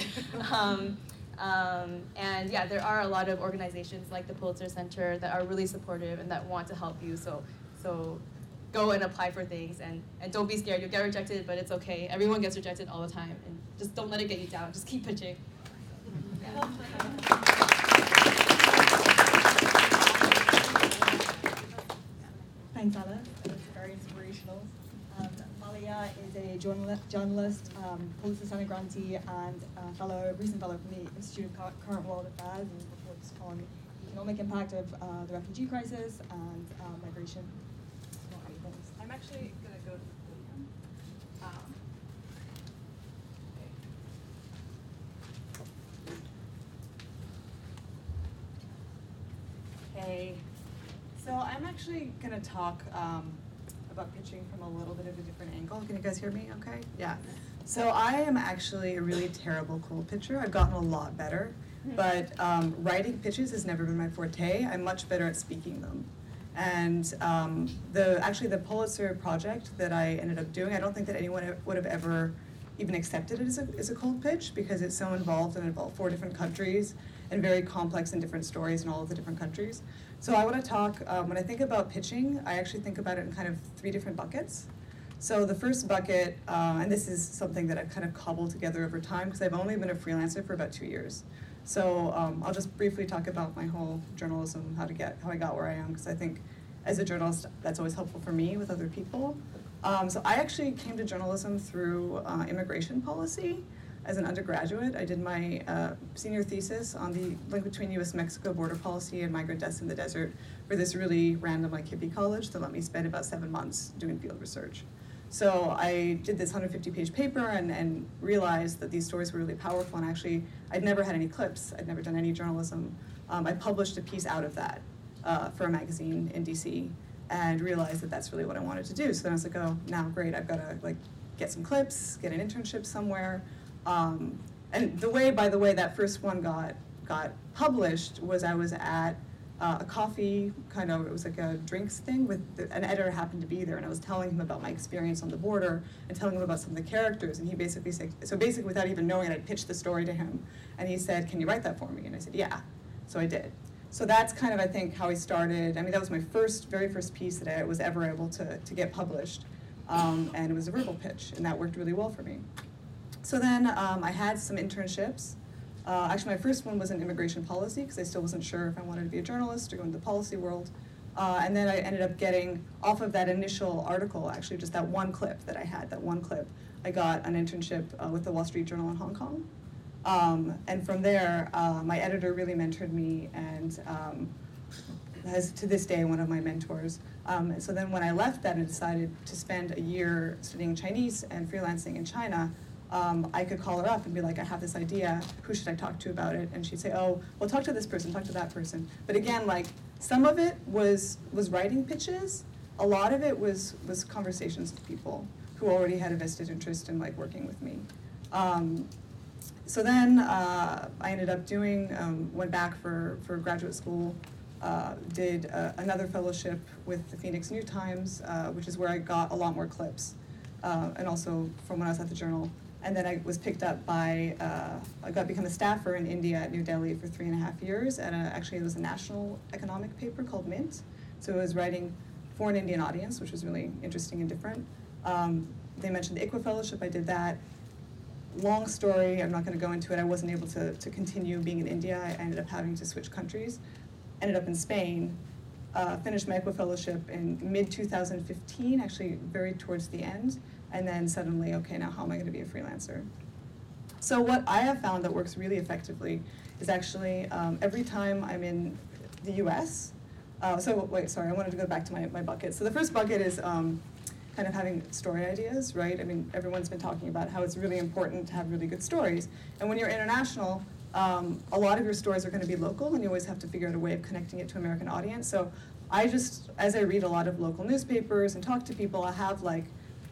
And yeah, there are a lot of organizations like the Pulitzer Center that are really supportive and that want to help you. So go and apply for things, and don't be scared. You'll get rejected, but it's okay. Everyone gets rejected all the time, and just don't let it get you down. Just keep pitching. Thanks, Alice. That was very inspirational. Malia is a journalist, Pulitzer Center grantee, and recent fellow from the Institute of Current World Affairs, and reports on the economic impact of the refugee crisis and migration. I'm actually going to go to the podium. Okay. So I'm actually going to talk about pitching from a little bit of a different angle. Can you guys hear me okay? Yeah. So I am actually a really terrible cold pitcher. I've gotten a lot better, but writing pitches has never been my forte. I'm much better at speaking them. And actually the Pulitzer project that I ended up doing, I don't think that anyone would have ever even accepted it as a cold pitch, because it's so involved and involved 4 different countries and very complex and different stories in all of the different countries. So I want to talk, when I think about pitching, I actually think about it in kind of 3 different buckets. So the first bucket, and this is something that I've kind of cobbled together over time because I've only been a freelancer for about 2 years. So I'll just briefly talk about my whole journalism, how I got where I am, because I think as a journalist, that's always helpful for me with other people. So I actually came to journalism through immigration policy. As an undergraduate, I did my senior thesis on the link between US-Mexico border policy and migrant deaths in the desert for this really random like hippie college that let me spend about 7 months doing field research. So I did this 150-page paper and realized that these stories were really powerful, and actually I'd never had any clips, I'd never done any journalism. I published a piece out of that for a magazine in DC and realized that that's really what I wanted to do. So then I was like, oh, now great, I've got to like get some clips, get an internship somewhere. And by the way, that first one got published was I was at a coffee, it was like a drinks thing with an editor happened to be there, and I was telling him about my experience on the border and telling him about some of the characters, and he basically said, so basically without even knowing it, I pitched the story to him, and he said, can you write that for me? And I said, yeah. So I did. So that's kind of, I think, how I started. I mean, that was my very first piece that I was ever able to get published, and it was a verbal pitch, and that worked really well for me. So then I had some internships. Actually, my first one was in immigration policy, because I still wasn't sure if I wanted to be a journalist or go into the policy world. And then I ended up getting, off of that initial article, actually just that one clip that I had, I got an internship with the Wall Street Journal in Hong Kong. And from there, my editor really mentored me, and has to this day one of my mentors. And so then when I left that and decided to spend a year studying Chinese and freelancing in China, I could call her up and be like, I have this idea, who should I talk to about it? And she'd say, oh, well, talk to this person, talk to that person. But again, like, some of it was writing pitches. A lot of it was conversations with people who already had a vested interest in like working with me. So then I ended up went back for graduate school, did another fellowship with the Phoenix New Times, which is where I got a lot more clips, and also from when I was at the Journal. And then I was picked up by, I got become a staffer in India at New Delhi for 3.5 years at actually it was a national economic paper called Mint. So it was writing for an Indian audience, which was really interesting and different. They mentioned the ICWA fellowship, I did that. Long story, I'm not gonna go into it. I wasn't able to continue being in India. I ended up having to switch countries. Ended up in Spain, finished my ICWA fellowship in mid-2015, actually very towards the end. And then suddenly, okay, now how am I gonna be a freelancer? So what I have found that works really effectively is actually every time I'm in the US, so wait, sorry, I wanted to go back to my bucket. So the first bucket is kind of having story ideas, right? I mean, everyone's been talking about how it's really important to have really good stories. And when you're international, a lot of your stories are gonna be local, and you always have to figure out a way of connecting it to an American audience. So I just, as I read a lot of local newspapers and talk to people, I have like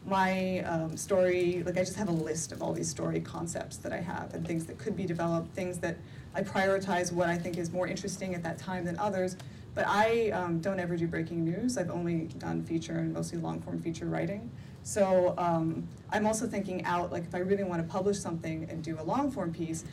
my story, like I just have a list of all these story concepts that I have and things that could be developed, things that I prioritize what I think is more interesting at that time than others. But I don't ever do breaking news. I've only done feature and mostly long-form feature writing. So I'm also thinking out, like if I really want to publish something and do a long-form piece,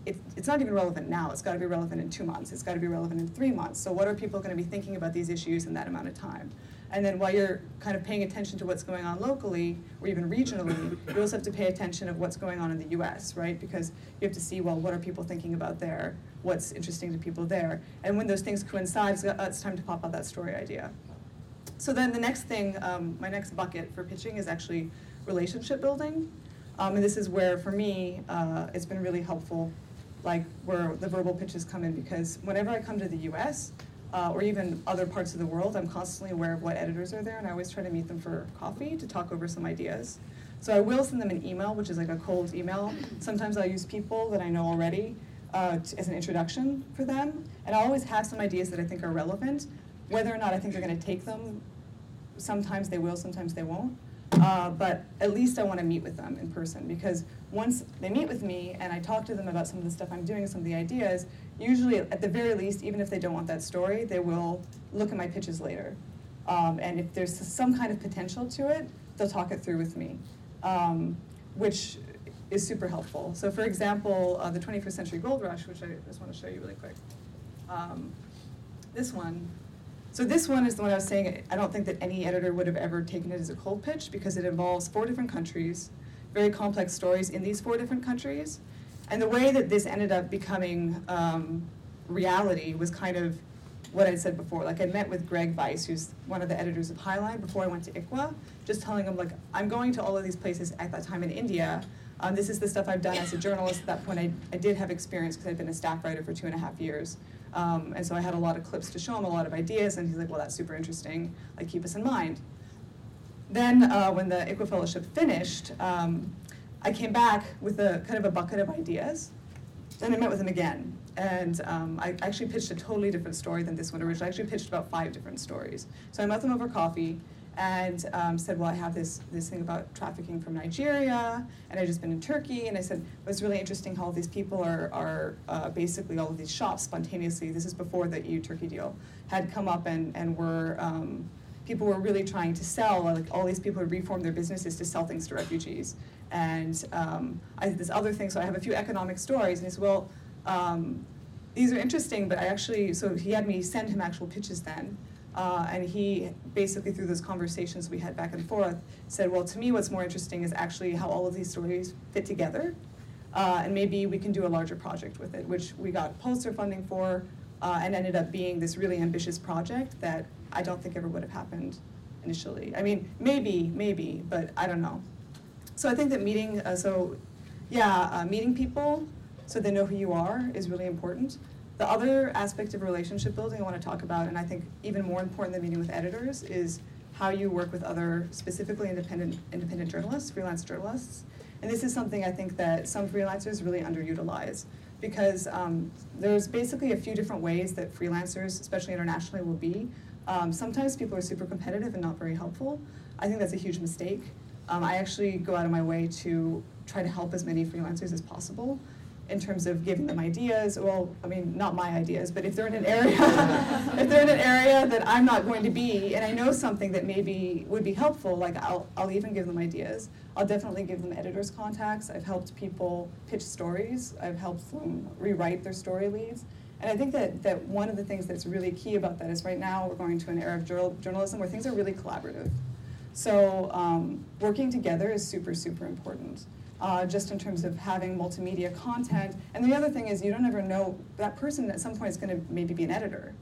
it's not even relevant now. It's got to be relevant in 2 months. It's got to be relevant in 3 months. So what are people going to be thinking about these issues in that amount of time? And then while you're kind of paying attention to what's going on locally or even regionally, you also have to pay attention of what's going on in the US, right? Because you have to see, well, what are people thinking about there? What's interesting to people there? And when those things coincide, it's time to pop out that story idea. So then the next thing, my next bucket for pitching is actually relationship building. And this is where, for me, it's been really helpful, like where the verbal pitches come in, because whenever I come to the US, or even other parts of the world, I'm constantly aware of what editors are there, and I always try to meet them for coffee to talk over some ideas. So I will send them an email, which is like a cold email. Sometimes I'll use people that I know already as an introduction for them, and I'll always have some ideas that I think are relevant. Whether or not I think they're gonna take them, sometimes they will, sometimes they won't. But at least I want to meet with them in person, because once they meet with me and I talk to them about some of the stuff I'm doing, some of the ideas, usually at the very least, even if they don't want that story, they will look at my pitches later. And if there's some kind of potential to it, they'll talk it through with me, which is super helpful. So for example, the 21st Century Gold Rush, which I just want to show you really quick. This one. So this one is the one I was saying, I don't think that any editor would have ever taken it as a cold pitch, because it involves 4 different countries, very complex stories in these 4 different countries. And the way that this ended up becoming reality was kind of what I said before. Like I met with Greg Weiss, who's one of the editors of Highline, before I went to ICWA, just telling him, like, I'm going to all of these places at that time in India. This is the stuff I've done as a journalist. At that point, I did have experience because I'd been a staff writer for 2.5 years. And so I had a lot of clips to show him, a lot of ideas, and he's like, well, that's super interesting, like, keep us in mind. Then when the ICWA fellowship finished, I came back with a kind of a bucket of ideas, and I met with him again. And I actually pitched a totally different story than this one originally. I actually pitched about 5 different stories. So I met them over coffee, and said, well, I have this thing about trafficking from Nigeria, and I'd just been in Turkey, and I said, well, it's really interesting how all these people are basically all of these shops spontaneously, this is before the EU-Turkey deal, had come up and were, people were really trying to sell, like all these people had reformed their businesses to sell things to refugees. And I did this other thing, so I have a few economic stories, and he said, well, these are interesting, but I actually, so he had me send him actual pitches then. And he basically, through those conversations we had back and forth, said, well, to me what's more interesting is actually how all of these stories fit together, and maybe we can do a larger project with it, which we got Pulitzer funding for, and ended up being this really ambitious project that I don't think ever would have happened initially. I mean, maybe, but I don't know. So I think that meeting people so they know who you are is really important. The other aspect of relationship building I want to talk about, and I think even more important than meeting with editors, is how you work with other, specifically independent journalists, freelance journalists. And this is something I think that some freelancers really underutilize, because there's basically a few different ways that freelancers, especially internationally, will be. Sometimes people are super competitive and not very helpful. I think that's a huge mistake. I actually go out of my way to try to help as many freelancers as possible. in terms of giving them ideas. Well, I mean, not my ideas, but if they're in an area, that I'm not going to be, and I know something that maybe would be helpful, like I'll even give them ideas. I'll definitely give them editors' contacts. I've helped people pitch stories. I've helped them rewrite their story leads. And I think that one of the things that's really key about that is right now we're going to an era of journalism where things are really collaborative. So working together is super, super important. Just in terms of having multimedia content. And the other thing is you don't ever know, that person at some point is going to maybe be an editor.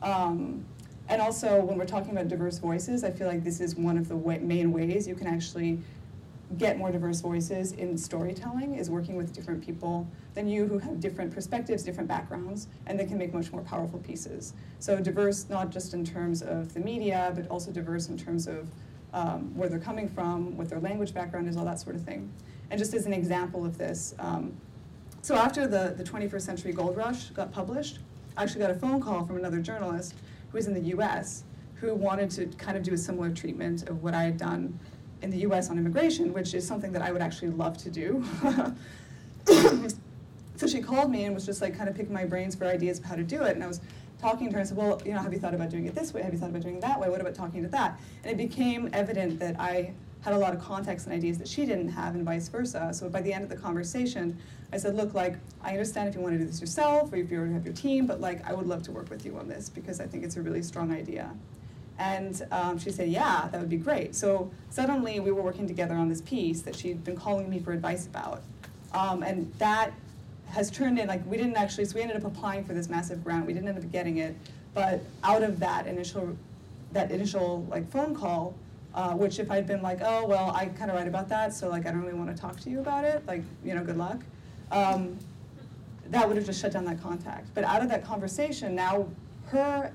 And also when we're talking about diverse voices, I feel like this is one of the main ways you can actually get more diverse voices in storytelling, is working with different people than you who have different perspectives, different backgrounds, and they can make much more powerful pieces. So diverse not just in terms of the media, but also diverse in terms of where they're coming from, what their language background is, all that sort of thing. And just as an example of this, so after the 21st Century Gold Rush got published, I actually got a phone call from another journalist who was in the US who wanted to kind of do a similar treatment of what I had done in the US on immigration, which is something that I would actually love to do. So she called me and was just like kind of picking my brains for ideas of how to do it. And I was talking to her and said, well, have you thought about doing it this way? Have you thought about doing it that way? What about talking to that? And it became evident that I had a lot of context and ideas that she didn't have and vice versa. So by the end of the conversation, I said, look, like, I understand if you want to do this yourself or if you already have your team, but like, I would love to work with you on this because I think it's a really strong idea. And she said, yeah, that would be great. So suddenly we were working together on this piece that she'd been calling me for advice about. And that has turned in, like, we didn't actually, so we ended up applying for this massive grant. We didn't end up getting it. But out of that initial like phone call, which if I'd been like, oh, well, I kind of write about that, so like I don't really want to talk to you about it, like, good luck, that would have just shut down that contact. But out of that conversation, now her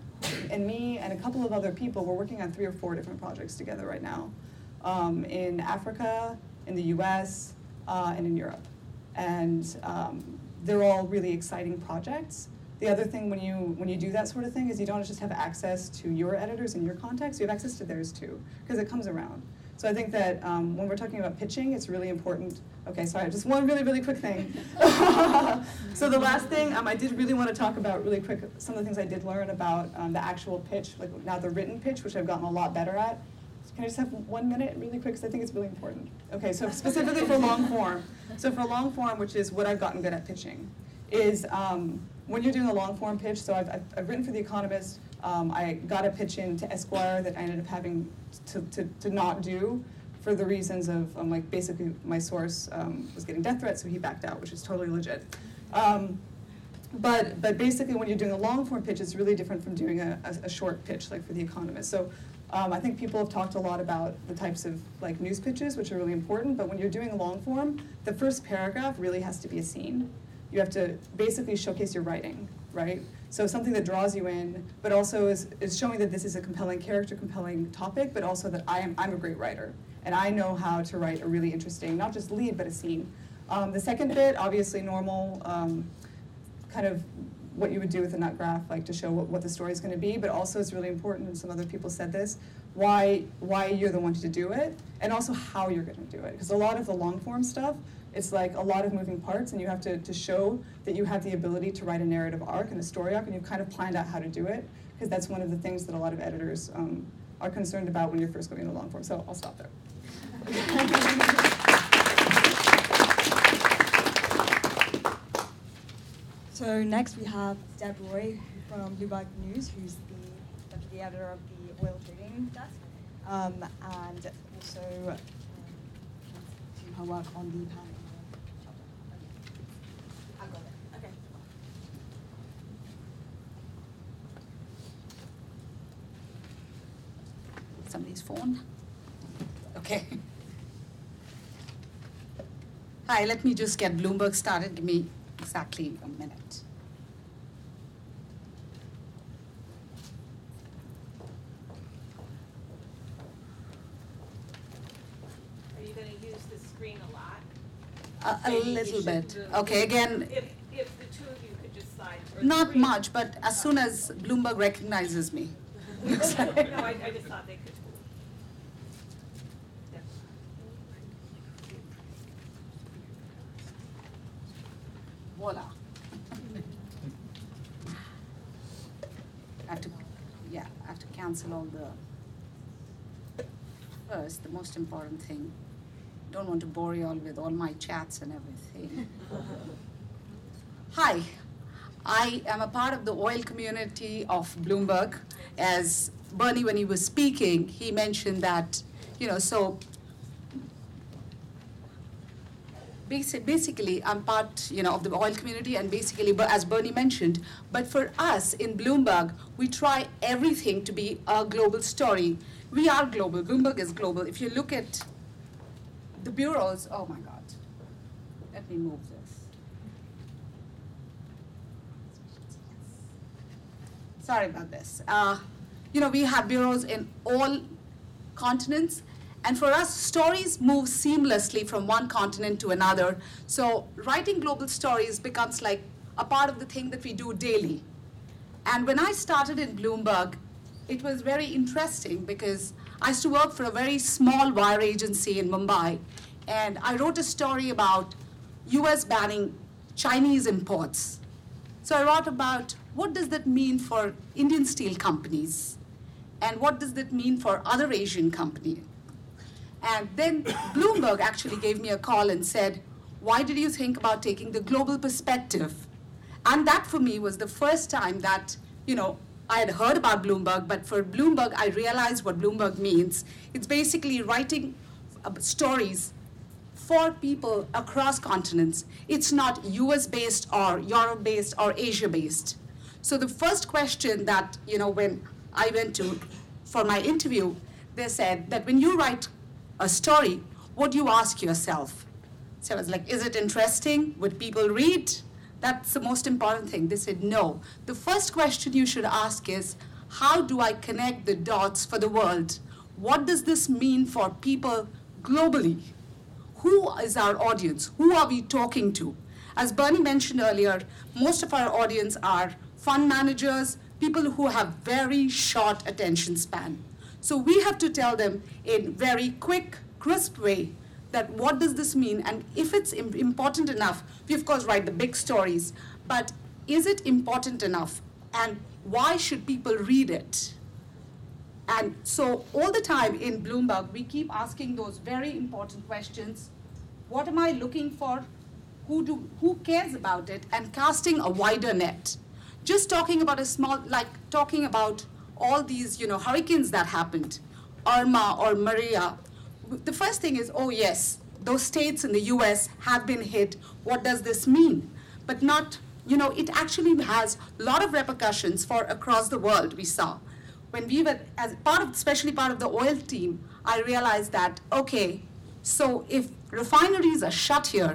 and me and a couple of other people, we're working on 3 or 4 different projects together right now, in Africa, in the US, and in Europe. And they're all really exciting projects. The other thing when you do that sort of thing is you don't just have access to your editors and your contacts, you have access to theirs too, because it comes around. So I think that when we're talking about pitching, it's really important. Okay, sorry, just one really, really quick thing. So the last thing, I did really want to talk about really quick some of the things I did learn about the actual pitch, like now the written pitch, which I've gotten a lot better at. Can I just have 1 minute really quick, because I think it's really important. Okay, so specifically for long form. So for long form, which is what I've gotten good at pitching, is when you're doing a long form pitch, so I've written for The Economist, I got a pitch into Esquire that I ended up having to not do for the reasons of, like, basically my source was getting death threats, so he backed out, which is totally legit. But basically when you're doing a long form pitch, it's really different from doing a short pitch, like for The Economist. So I think people have talked a lot about the types of like news pitches, which are really important, but when you're doing a long form, the first paragraph really has to be a scene. You have to basically showcase your writing, right? So something that draws you in, but also is showing that this is a compelling character, compelling topic, but also that I'm a great writer, and I know how to write a really interesting, not just lead, but a scene. The second bit, obviously normal, kind of what you would do with a nut graph, like to show what the story is going to be, but also it's really important, and some other people said this, why you're the one to do it, and also how you're going to do it. Because a lot of the long form stuff, it's like a lot of moving parts, and you have to show that you have the ability to write a narrative arc and a story arc, and you've kind of planned out how to do it, because that's one of the things that a lot of editors are concerned about when you're first going into long form. So I'll stop there. So next we have Deb Roy from Bloomberg News, who's the deputy editor of the oil trading desk, and also to her work on the panel. I got it. Okay. Somebody's phone? Okay. Hi, let me just get Bloomberg started. Give me exactly a minute. Are you going to use the screen a lot? A little bit. Okay, again, If the two of you could just slide. not much, but as soon as Bloomberg recognizes me. No, I just thought they could. cancel all the, first, the most important thing. Don't want to bore you all with all my chats and everything. Hi, I am a part of the oil community of Bloomberg. As Bernie, when he was speaking, he mentioned that, so basically, I'm part, of the oil community, and basically, as Bernie mentioned, but for us in Bloomberg, we try everything to be a global story. We are global. Bloomberg is global. If you look at the bureaus, oh my God, let me move this. Sorry about this. We have bureaus in all continents. And for us, stories move seamlessly from one continent to another. So writing global stories becomes like a part of the thing that we do daily. And when I started in Bloomberg, it was very interesting because I used to work for a very small wire agency in Mumbai. And I wrote a story about US banning Chinese imports. So I wrote about what does that mean for Indian steel companies? And what does that mean for other Asian companies? And then Bloomberg actually gave me a call and said, why did you think about taking the global perspective? And that for me was the first time that, I had heard about Bloomberg, but for Bloomberg, I realized what Bloomberg means. It's basically writing stories for people across continents. It's not US-based or Europe-based or Asia-based. So the first question that, when I went to for my interview, they said that when you write a story, what do you ask yourself? So I was like, is it interesting? Would people read? That's the most important thing. They said, no. The first question you should ask is, how do I connect the dots for the world? What does this mean for people globally? Who is our audience? Who are we talking to? As Bernie mentioned earlier, most of our audience are fund managers, people who have very short attention span. So we have to tell them in very quick, crisp way that what does this mean, and if it's important enough, we of course write the big stories, but is it important enough, and why should people read it? And so all the time in Bloomberg, we keep asking those very important questions. What am I looking for? Who cares about it? And casting a wider net. Just talking about talking about all these, hurricanes that happened, Irma or Maria. The first thing is, oh yes, those states in the US have been hit. What does this mean? But not, it actually has a lot of repercussions for across the world, we saw. When we were, especially part of the oil team, I realized that, okay, so if refineries are shut here,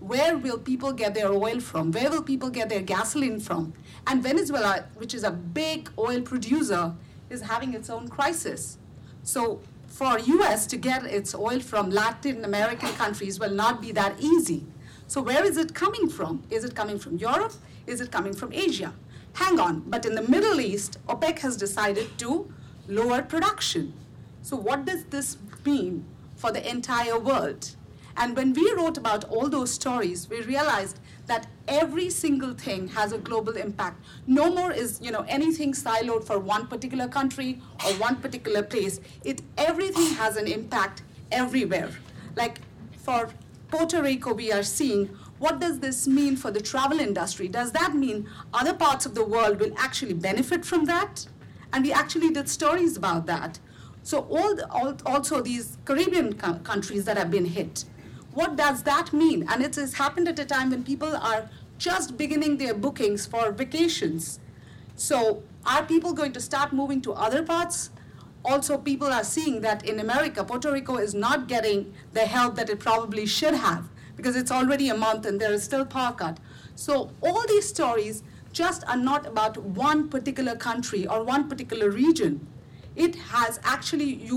where will people get their oil from? Where will people get their gasoline from? And Venezuela, which is a big oil producer, is having its own crisis. So for US to get its oil from Latin American countries will not be that easy. So where is it coming from? Is it coming from Europe? Is it coming from Asia? Hang on, but in the Middle East, OPEC has decided to lower production. So what does this mean for the entire world? And when we wrote about all those stories, we realized that every single thing has a global impact. No more is anything siloed for one particular country or one particular place. Everything has an impact everywhere. Like for Puerto Rico, we are seeing, what does this mean for the travel industry? Does that mean other parts of the world will actually benefit from that? And we actually did stories about that. So also these Caribbean countries that have been hit. What does that mean? And it has happened at a time when people are just beginning their bookings for vacations. So are people going to start moving to other parts? Also, people are seeing that in America, Puerto Rico is not getting the help that it probably should have because it's already a month and there is still power cut. So all these stories just are not about one particular country or one particular region. It has actually,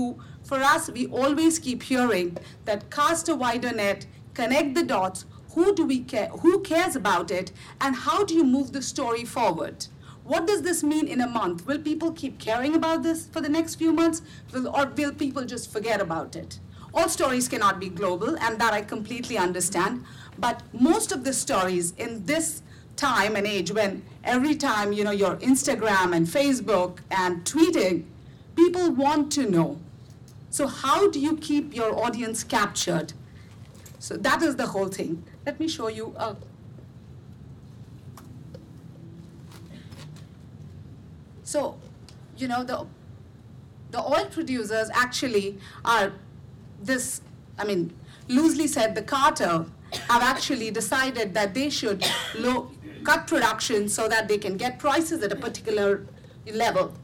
for us, we always keep hearing that cast a wider net, connect the dots, who do we care, who cares about it, and how do you move the story forward? What does this mean in a month? Will people keep caring about this for the next few months, or will people just forget about it? All stories cannot be global, and that I completely understand, but most of the stories in this time and age when every time, your Instagram and Facebook and tweeting, people want to know. So how do you keep your audience captured? So that is the whole thing. Let me show you. So, the oil producers actually are loosely said, the cartel have actually decided that they should cut production so that they can get prices at a particular level.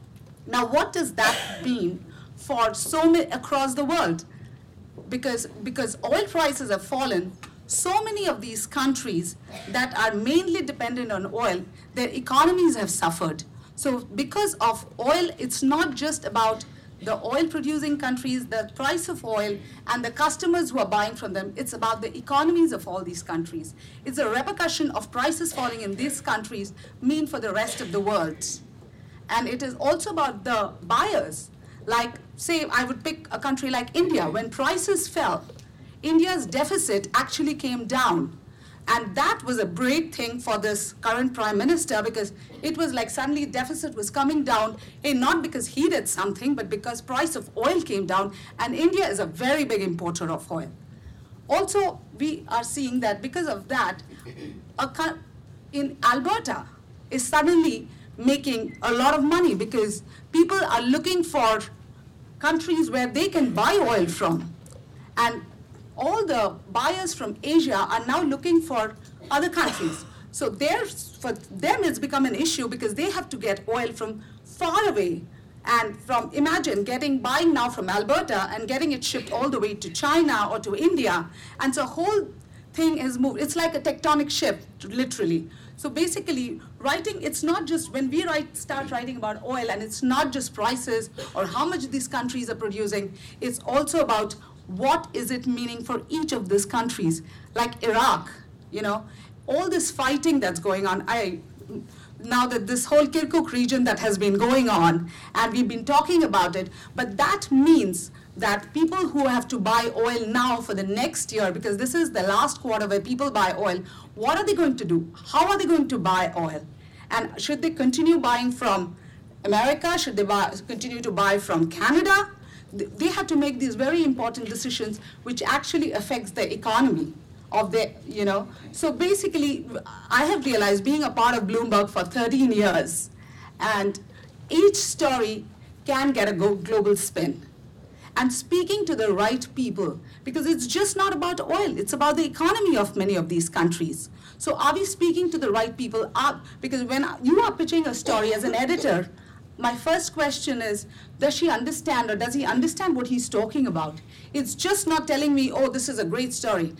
Now, what does that mean for so many across the world? Because oil prices have fallen, so many of these countries that are mainly dependent on oil, their economies have suffered. So because of oil, it's not just about the oil-producing countries, the price of oil, and the customers who are buying from them. It's about the economies of all these countries. It's a repercussion of prices falling in these countries mean for the rest of the world. And it is also about the buyers. Like, say, I would pick a country like India. When prices fell, India's deficit actually came down. And that was a great thing for this current prime minister, because it was like suddenly deficit was coming down, not because he did something, but because price of oil came down, and India is a very big importer of oil. Also, we are seeing that because of that, in Alberta is suddenly making a lot of money because people are looking for countries where they can buy oil from. And all the buyers from Asia are now looking for other countries. So for them it's become an issue because they have to get oil from far away. And imagine buying now from Alberta and getting it shipped all the way to China or to India. And so whole thing has moved. It's like a tectonic shift, literally. So basically, writing, it's not just when we start writing about oil, and it's not just prices or how much these countries are producing, it's also about what is it meaning for each of these countries. Like Iraq, all this fighting that's going on, now that this whole Kirkuk region that has been going on, and we've been talking about it, but that means that people who have to buy oil now for the next year, because this is the last quarter where people buy oil, what are they going to do? How are they going to buy oil? And should they continue buying from America? Should they continue to buy from Canada? They have to make these very important decisions which actually affects the economy of the, So basically, I have realized, being a part of Bloomberg for 13 years, and each story can get a global spin. And speaking to the right people, because it's just not about oil, it's about the economy of many of these countries. So are we speaking to the right people? Because when you are pitching a story as an editor, my first question is, does she understand, or does he understand what he's talking about? It's just not telling me, oh, this is a great story.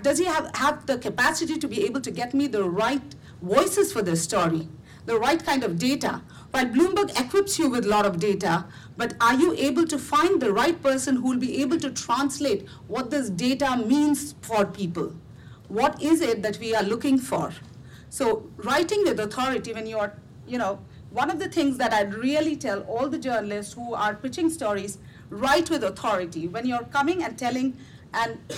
Does he have the capacity to be able to get me the right voices for this story, the right kind of data? While Bloomberg equips you with a lot of data, but are you able to find the right person who will be able to translate what this data means for people? What is it that we are looking for? So writing with authority, when you are, one of the things that I'd really tell all the journalists who are pitching stories, write with authority. When you're coming and telling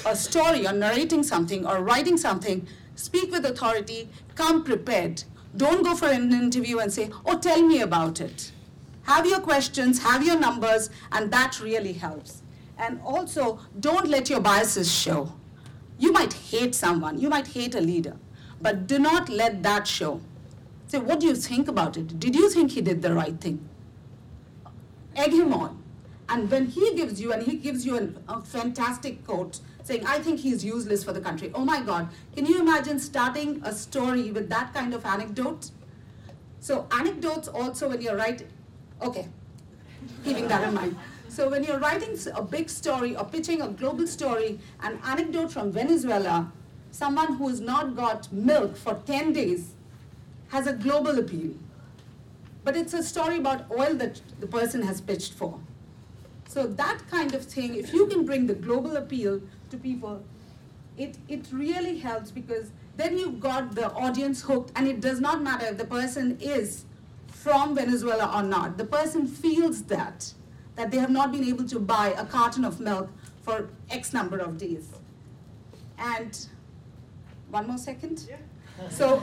a story or narrating something or writing something, speak with authority, come prepared. Don't go for an interview and say, oh, tell me about it. Have your questions, have your numbers, and that really helps. And also, don't let your biases show. You might hate someone, you might hate a leader, but do not let that show. Say, what do you think about it? Did you think he did the right thing? Egg him on. And when he gives you a fantastic quote saying, I think he's useless for the country. Oh my God, can you imagine starting a story with that kind of anecdote? So anecdotes also when you're writing, okay, keeping that in mind. So when you're writing a big story or pitching a global story, an anecdote from Venezuela, someone who has not got milk for 10 days has a global appeal. But it's a story about oil that the person has pitched for. So that kind of thing, if you can bring the global appeal to people, it really helps, because then you've got the audience hooked, and it does not matter if the person is from Venezuela or not. The person feels that they have not been able to buy a carton of milk for X number of days. And one more second. Yeah. So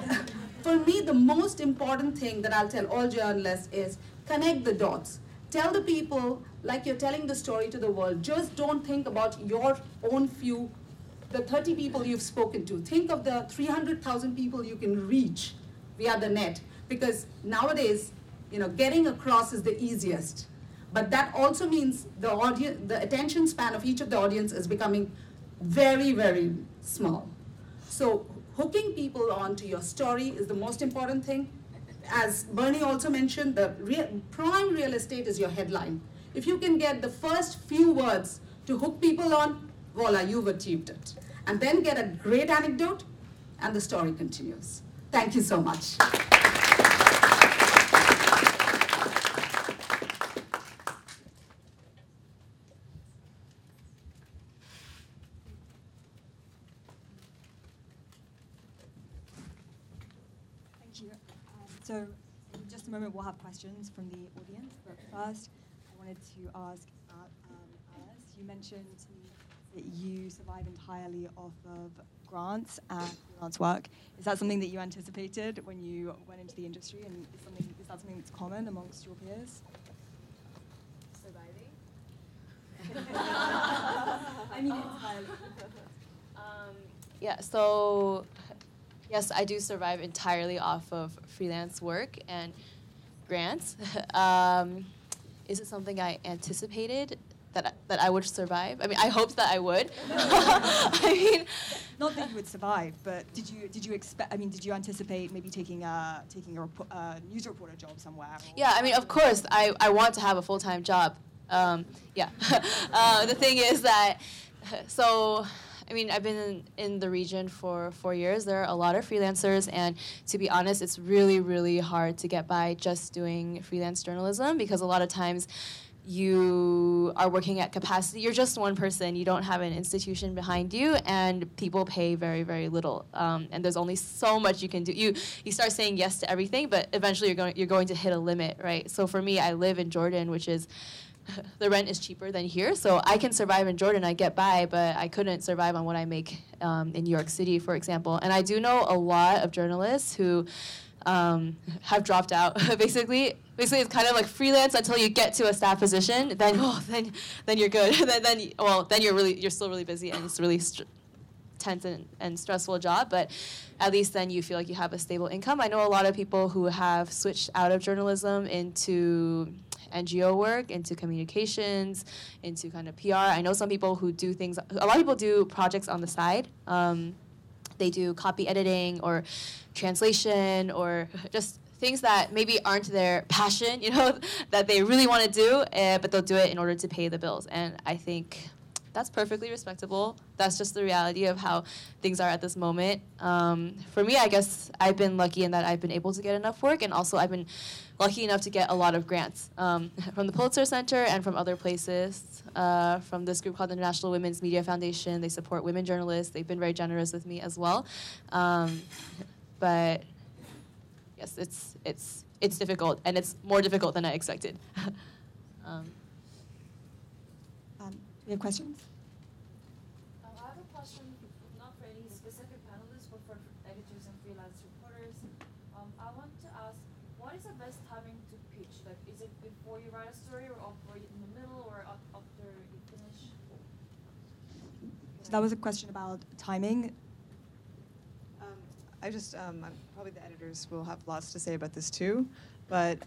For me, the most important thing that I'll tell all journalists is connect the dots. Tell the people like you're telling the story to the world. Just don't think about your own few, the 30 people you've spoken to. Think of the 300,000 people you can reach via the net. Because nowadays, getting across is the easiest. But that also means the attention span of each of the audience is becoming very, very small. So hooking people onto your story is the most important thing. As Bernie also mentioned, the prime real estate is your headline. If you can get the first few words to hook people on, voila, you've achieved it. And then get a great anecdote, and the story continues. Thank you so much. So in just a moment, we'll have questions from the audience. But first, I wanted to ask about Alice. You mentioned to me that you survive entirely off of grants and freelance work. Is that something that you anticipated when you went into the industry? And is that something that's common amongst your peers? Surviving? I mean, entirely. Yeah, so yes, I do survive entirely off of freelance work and grants. Is it something I anticipated that I would survive? I mean, I hoped that I would. I mean, not that you would survive, but did you expect? I mean, did you anticipate maybe taking a news reporter job somewhere? Yeah, I mean, of course, I want to have a full-time job. Yeah. The thing is that, so, I mean, I've been in the region for 4 years. There are a lot of freelancers, and to be honest, it's really, really hard to get by just doing freelance journalism, because a lot of times you are working at capacity. You're just one person. You don't have an institution behind you, and people pay very, very little. And there's only so much you can do. You start saying yes to everything, but eventually you're going to hit a limit, right? So for me, I live in Jordan, which is the rent is cheaper than here, so I can survive in Jordan. I get by, but I couldn't survive on what I make in New York City, for example. And I do know a lot of journalists who have dropped out. Basically, it's kind of like freelance until you get to a staff position. Then you're good. then you're still really busy, and it's really tense and stressful job. But at least then you feel like you have a stable income. I know a lot of people who have switched out of journalism into NGO work, into communications, into kind of PR. I know some people who do things, a lot of people do projects on the side. They do copy editing or translation or just things that maybe aren't their passion, that they really want to do, but they'll do it in order to pay the bills. And I think that's perfectly respectable. That's just the reality of how things are at this moment. For me, I guess I've been lucky in that I've been able to get enough work, and also I've been lucky enough to get a lot of grants from the Pulitzer Center and from other places, from this group called the National Women's Media Foundation. They support women journalists. They've been very generous with me as well. But yes, it's difficult, and it's more difficult than I expected. We have questions? I have a question, not for any specific panelists, but for editors and freelance reporters. I want to ask, what is the best timing to pitch? Like, is it before you write a story, or in the middle, or after you finish? So that was a question about timing. Probably the editors will have lots to say about this too, but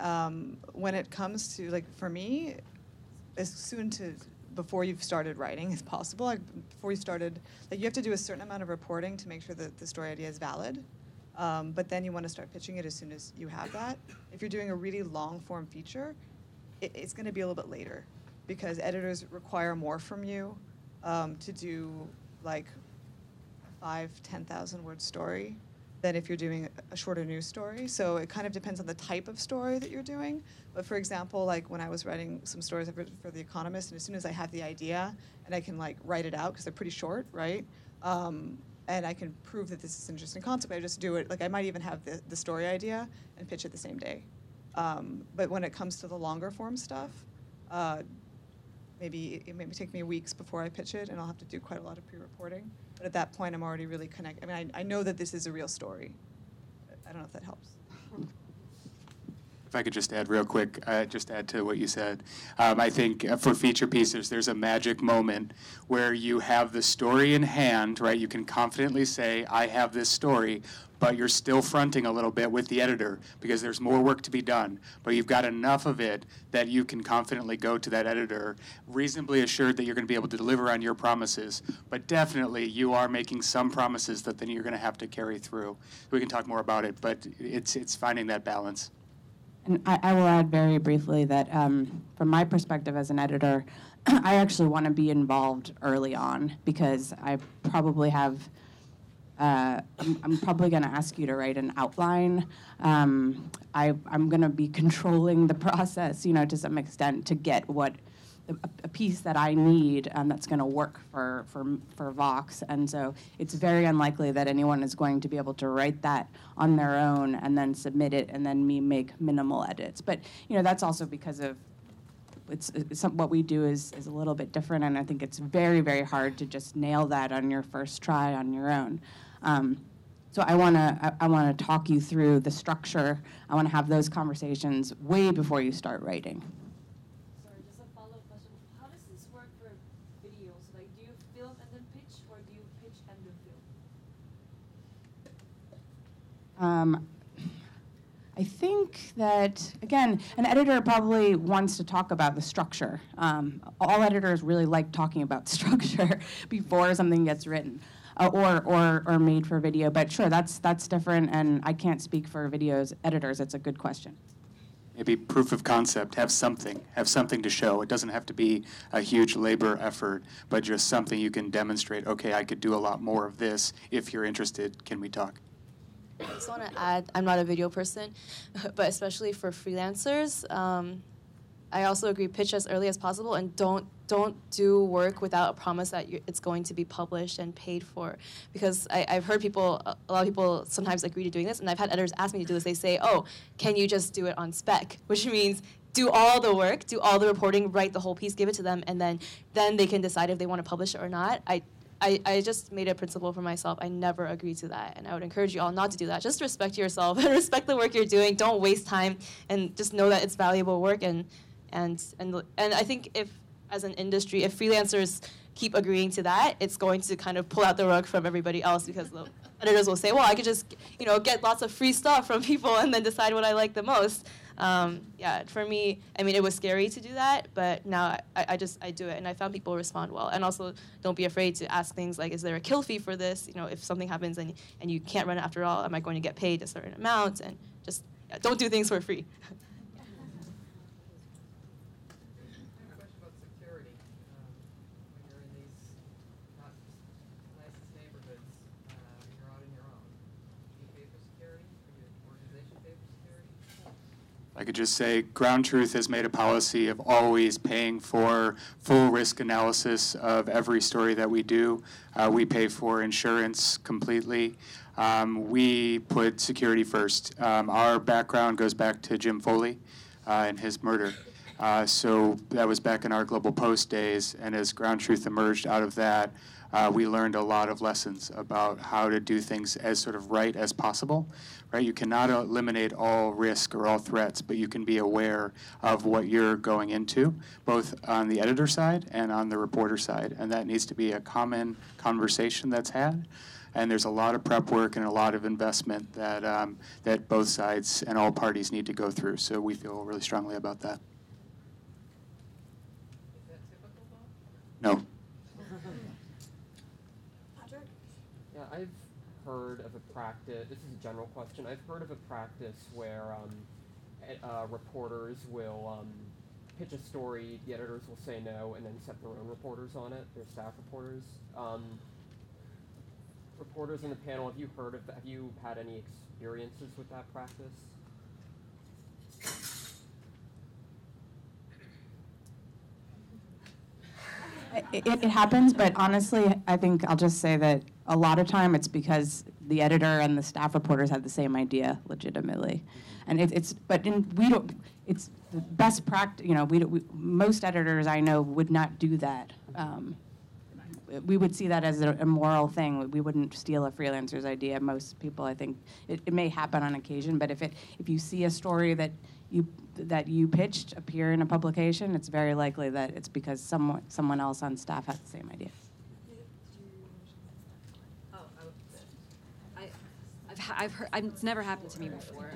when it comes to, for me, as soon before you've started writing as possible. Before you started, you have to do a certain amount of reporting to make sure that the story idea is valid. But then you want to start pitching it as soon as you have that. If you're doing a really long form feature, it's going to be a little bit later, because editors require more from you to do 5,000-10,000 word story than if you're doing a shorter news story. So it kind of depends on the type of story that you're doing. But for example, when I was writing some stories I've written for The Economist, and as soon as I have the idea and I can write it out, because they're pretty short, right? And I can prove that this is an interesting concept, I just do it. I might even have the story idea and pitch it the same day. But when it comes to the longer form stuff, maybe it may take me weeks before I pitch it, and I'll have to do quite a lot of pre-reporting. But at that point, I'm already really connected. I mean, I know that this is a real story. I don't know if that helps. If I could just add real quick, just add to what you said. I think for feature pieces, there's a magic moment where you have the story in hand, right? You can confidently say, I have this story, but you're still fronting a little bit with the editor because there's more work to be done. But you've got enough of it that you can confidently go to that editor, reasonably assured that you're going to be able to deliver on your promises. But definitely, you are making some promises that then you're going to have to carry through. We can talk more about it, but it's finding that balance. And I will add very briefly that from my perspective as an editor, I actually want to be involved early on because I probably have, I'm probably going to ask you to write an outline. I'm going to be controlling the process, to some extent to get a piece that I need that's going to work for Vox. And so it's very unlikely that anyone is going to be able to write that on their own and then submit it and then me make minimal edits. But, that's also because of what we do is a little bit different, and I think it's very, very hard to just nail that on your first try on your own. So I want to talk you through the structure. I want to have those conversations way before you start writing. Sorry, just a follow-up question. How does this work for videos? Like, do you film and then pitch, or do you pitch and then film? I think that, again, an editor probably wants to talk about the structure. All editors really like talking about structure before something gets written or made for video. But sure, that's different, and I can't speak for videos editors. It's a good question. Maybe proof of concept, have something to show. It doesn't have to be a huge labor effort, but just something you can demonstrate, okay, I could do a lot more of this. If you're interested, can we talk? I just want to add, I'm not a video person, but especially for freelancers, I also agree, pitch as early as possible and don't do work without a promise that it's going to be published and paid for. Because I've heard a lot of people sometimes agree to doing this, and I've had editors ask me to do this. They say, oh, can you just do it on spec? Which means do all the work, do all the reporting, write the whole piece, give it to them, and then they can decide if they want to publish it or not. I just made a principle for myself. I never agree to that, and I would encourage you all not to do that. Just respect yourself and respect the work you're doing. Don't waste time, and just know that it's valuable work. And I think if, as an industry, if freelancers keep agreeing to that, it's going to kind of pull out the rug from everybody else because the editors will say, well, I could just get lots of free stuff from people and then decide what I like the most. For me, it was scary to do that, but now I do it, and I found people respond well. And also, don't be afraid to ask things like, is there a kill fee for this? If something happens and you can't run it after all, am I going to get paid a certain amount? And just don't do things for free. I could just say GroundTruth has made a policy of always paying for full risk analysis of every story that we do. We pay for insurance completely. We put security first. Our background goes back to Jim Foley and his murder. So that was back in our Global Post days, and as GroundTruth emerged out of that, we learned a lot of lessons about how to do things as sort of right as possible. Right? You cannot eliminate all risk or all threats, but you can be aware of what you're going into, both on the editor side and on the reporter side, and that needs to be a common conversation that's had. And there's a lot of prep work and a lot of investment that that both sides and all parties need to go through. So we feel really strongly about that. Is that typical, No. Bob? Yeah, I've heard of a practice, this is a general question, I've heard of a practice where reporters will pitch a story, the editors will say no, and then set their own reporters on it, their staff reporters. Reporters on the panel, have you had any experiences with that practice? It happens, but honestly, I think I'll just say that a lot of time it's because the editor and the staff reporters have the same idea legitimately, and it's the best practice. Most editors I know would not do that. we would see that as a moral thing. We wouldn't steal a freelancer's idea. Most people, I think, it may happen on occasion, but if you see a story that you pitched appear in a publication, it's very likely that it's because someone else on staff had the same idea. I've heard. It's never happened to me before.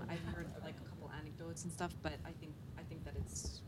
I've heard like a couple anecdotes and stuff, but I think that it's